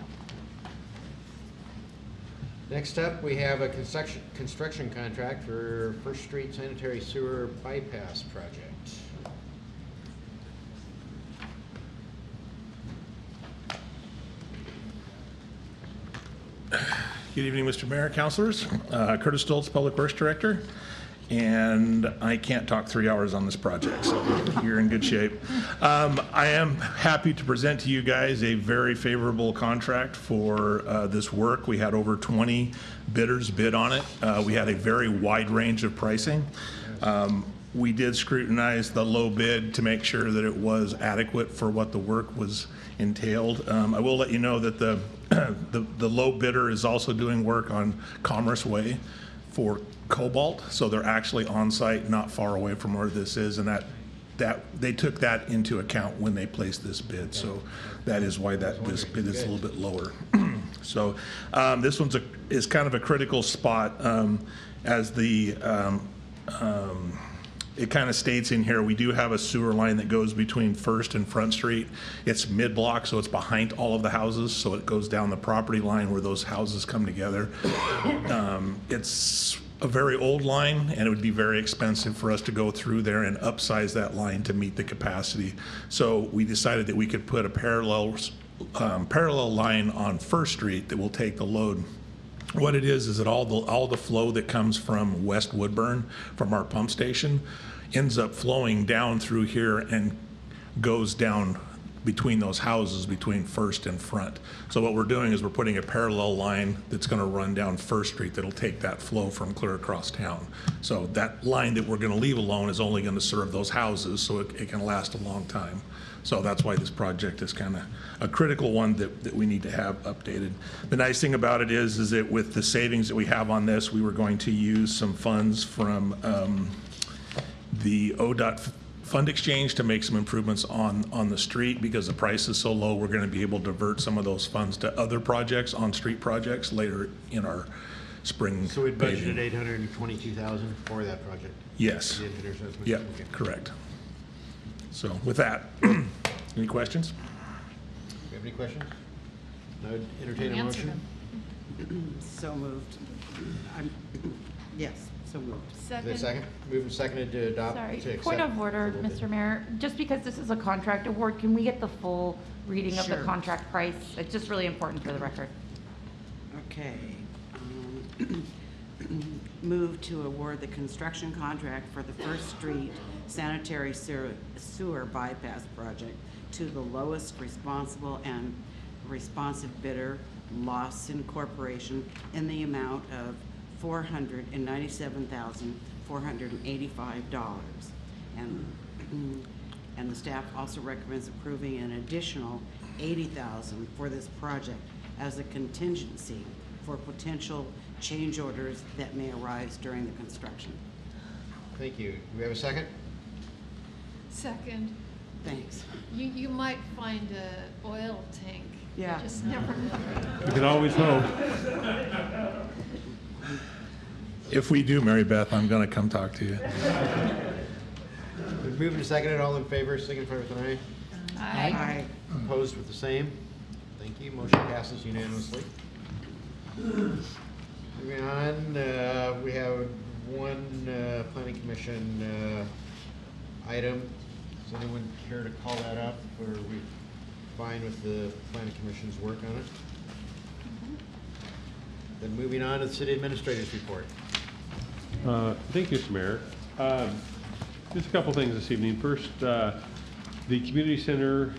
Next up, we have a construction contract for First Street Sanitary Sewer Bypass Project. Good evening, Mr. Mayor, councilors. Curtis Stoltz, Public Works Director. And I can't talk 3 hours on this project, so you're in good shape. I am happy to present to you guys a very favorable contract for this work. We had over 20 bidders bid on it. We had a very wide range of pricing. We did scrutinize the low bid to make sure that it was adequate for what the work was entailed. I will let you know that the low bidder is also doing work on Commerce Way for Cobalt, so they're actually on site, not far away from where this is, and that they took that into account when they placed this bid. So that is why this bid is a little bit lower. So this one's is kind of a critical spot as the it kind of states in here, we do have a sewer line that goes between First and Front Street. It's mid-block, so it's behind all of the houses, so it goes down the property line where those houses come together. It's a very old line, and it would be very expensive for us to go through there and upsize that line to meet the capacity. So we decided that we could put a parallel line on First Street that will take the load. What it is that all the flow that comes from West Woodburn, from our pump station, ends up flowing down through here and goes down between those houses, between First and Front. So what we're doing is we're putting a parallel line that's going to run down First Street that'll take that flow from clear across town. So that line that we're going to leave alone is only going to serve those houses, so it can last a long time. So that's why this project is kind of a critical one that we need to have updated. The nice thing about it is that with the savings that we have on this, we were going to use some funds from the ODOT fund exchange to make some improvements on the street. Because the price is so low, we're going to be able to divert some of those funds to other projects, on street projects, later in our spring. So we budgeted paving. $822,000 for that project? Yes. The engineer's estimate? Yeah, Okay. correct. So with that, any questions? Do you have any questions? I would entertain a Answer motion. them. So moved. Yes, so moved. Is there a second? Moved and seconded to adopt. Sorry, to accept point of order, the bid. Mr. Mayor. Just because this is a contract award, can we get the full reading of the Sure. contract price? It's just really important for the record. Okay. Move to award the construction contract for the First Street Sanitary Sewer Bypass Project to the lowest responsible and responsive bidder, Lawson Corporation, in the amount of $497,485. And the staff also recommends approving an additional $80,000 for this project as a contingency for potential change orders that may arise during the construction. Thank you. Do we have a second? Second. Thanks. You might find a oil tank. Yeah. You just never know. You can always hope. If we do, Mary Beth, I'm going to come talk to you. Been moved and seconded. All in favor, signify with an aye. Aye. Opposed with the same. Thank you. Motion passes unanimously. Moving on, we have one planning commission item. Does anyone care to call that up, or are we fine with the planning commission's work on it? Then moving on to the city administrator's report. Thank you, Mr. Mayor. Just a couple things this evening. First, the community center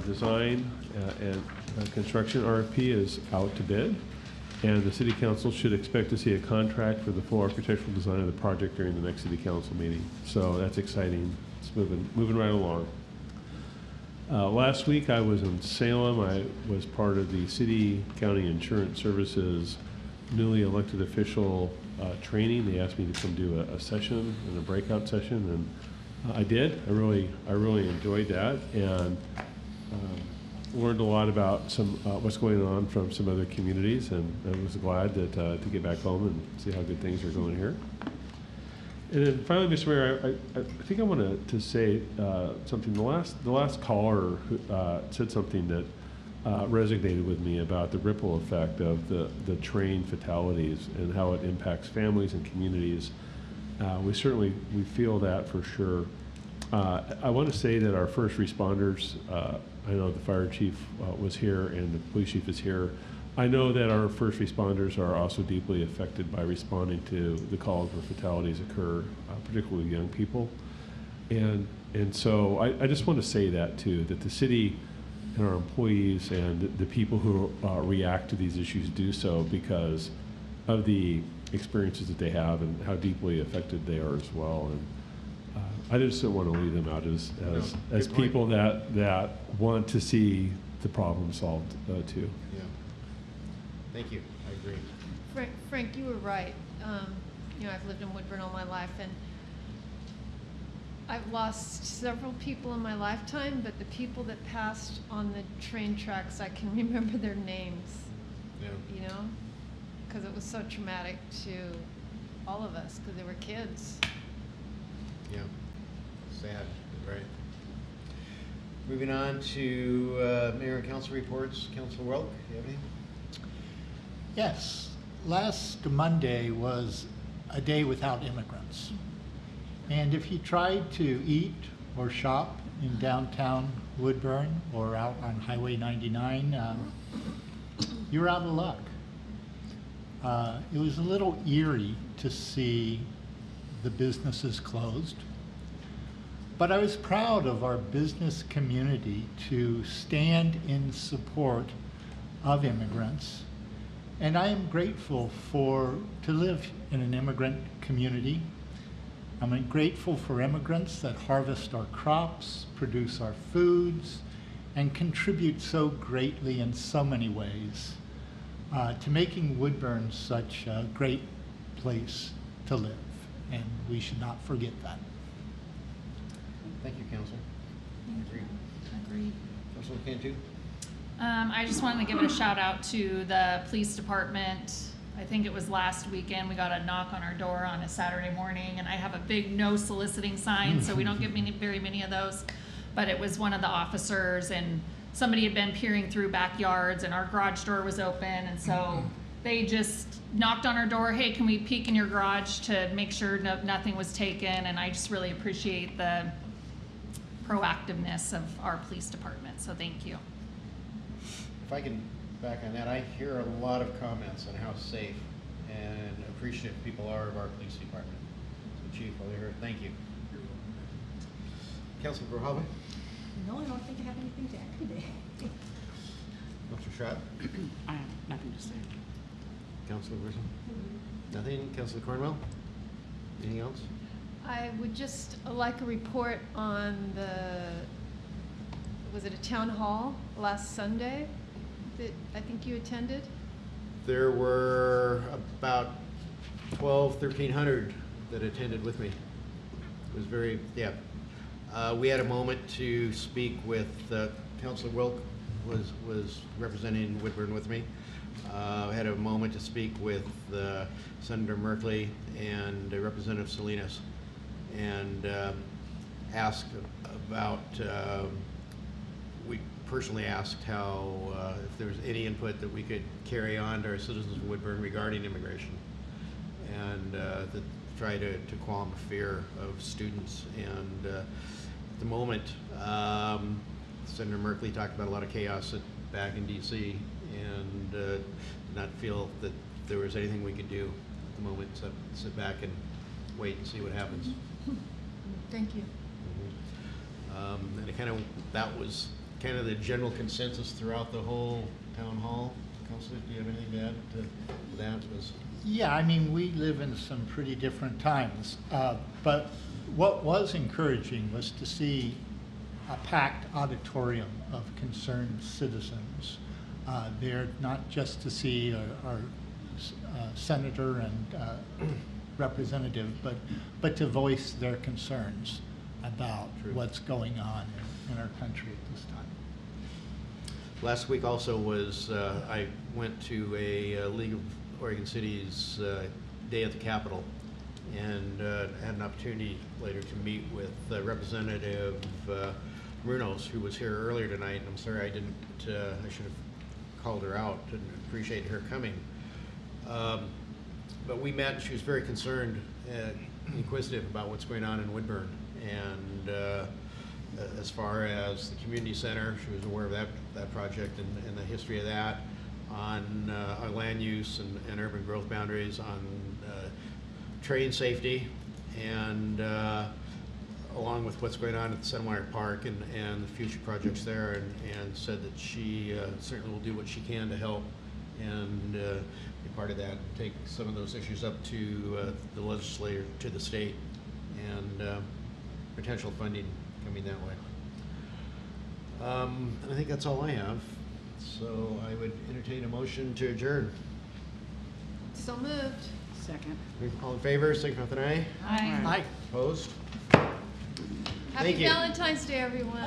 design and construction RFP is out to bid, and the city council should expect to see a contract for the full architectural design of the project during the next city council meeting. So that's exciting. It's moving right along. Last week I was in Salem. I was part of the City County Insurance Services newly elected official training. They asked me to come do a session and a breakout session, and I did. I really enjoyed that, and learned a lot about some what's going on from some other communities, and I was glad that to get back home and see how good things are going here. And then finally, Mr. Mayor, I think I wanted to say something. The last caller who, said something that resonated with me about the ripple effect of the train fatalities and how it impacts families and communities. We feel that for sure. I want to say that our first responders, I know the fire chief was here and the police chief is here. I know that our first responders are also deeply affected by responding to the calls where fatalities occur, particularly young people. And so I just want to say that too, that the city and our employees and the people who react to these issues do so because of the experiences that they have and how deeply affected they are as well. And I just don't want to leave them out as people that want to see the problem solved too. Yeah. Thank you. I agree. Frank, you were right. I've lived in Woodburn all my life, and I've lost several people in my lifetime, but the people that passed on the train tracks, I can remember their names. Yeah. You know? Because it was so traumatic to all of us, because they were kids. Yeah, sad, right. Moving on to Mayor and Council reports. Councilor Welk, you have anything? Yes, last Monday was a day without immigrants. And if you tried to eat or shop in downtown Woodburn or out on Highway 99, you're out of luck. It was a little eerie to see the businesses closed. But I was proud of our business community to stand in support of immigrants. And I am grateful to live in an immigrant community. I'm grateful for immigrants that harvest our crops, produce our foods, and contribute so greatly in so many ways to making Woodburn such a great place to live. And we should not forget that. Thank you, Councilor. Agreed. Councilor Cantu? I just wanted to give it a shout out to the police department. I think it was last weekend, we got a knock on our door on a Saturday morning, and I have a big no soliciting sign, so we don't get very many of those. But it was one of the officers, and somebody had been peering through backyards, and our garage door was open, and so they just knocked on our door, hey, can we peek in your garage to make sure nothing was taken, and I just really appreciate the proactiveness of our police department, so thank you. If I can back on that, I hear a lot of comments on how safe and appreciative people are of our police department. So Chief, while you're here, thank you. Councilor Verhoeven? No, I don't think I have anything to add today. Councilor Schott? I have nothing to say. Councilor Wilson? Nothing? Councilor Cornwell? Anything else? I would just like a report on was it a town hall last Sunday that I think you attended? There were about 1,300 that attended with me. It was very, yeah. We had a moment to speak with Councilor Wilk was representing Woodburn with me. Had a moment to speak with Senator Merkley and Representative Salinas, and asked about, we personally asked how, if there was any input that we could carry on to our citizens of Woodburn regarding immigration, and to try to qualm the fear of students. And at the moment, Senator Merkley talked about a lot of chaos back in DC, and did not feel that there was anything we could do at the moment except sit back and wait and see what happens. Thank you. And that was kind of the general consensus throughout the whole town hall. Councilor, do you have anything to add to that? Yeah, I mean, we live in some pretty different times, but what was encouraging was to see a packed auditorium of concerned citizens there, not just to see our senator and representative, but to voice their concerns about what's going on in our country at this time. Last week also was, I went to a League of Oregon Cities Day at the Capitol, and had an opportunity later to meet with Representative Munoz, who was here earlier tonight. And I'm sorry I didn't, I should have called her out and appreciate her coming. But we met, and she was very concerned and inquisitive about what's going on in Woodburn. And as far as the community center, she was aware of that project and the history of that, on land use and urban growth boundaries, on train safety, and along with what's going on at the Sunwire Park and the future projects there, and said that she certainly will do what she can to help and be part of that, take some of those issues up to the legislature, to the state, and potential funding coming that way. I think that's all I have. So I would entertain a motion to adjourn. So moved. Second. All in favor, signify with an aye. Aye. Opposed? Happy Valentine's Day, everyone.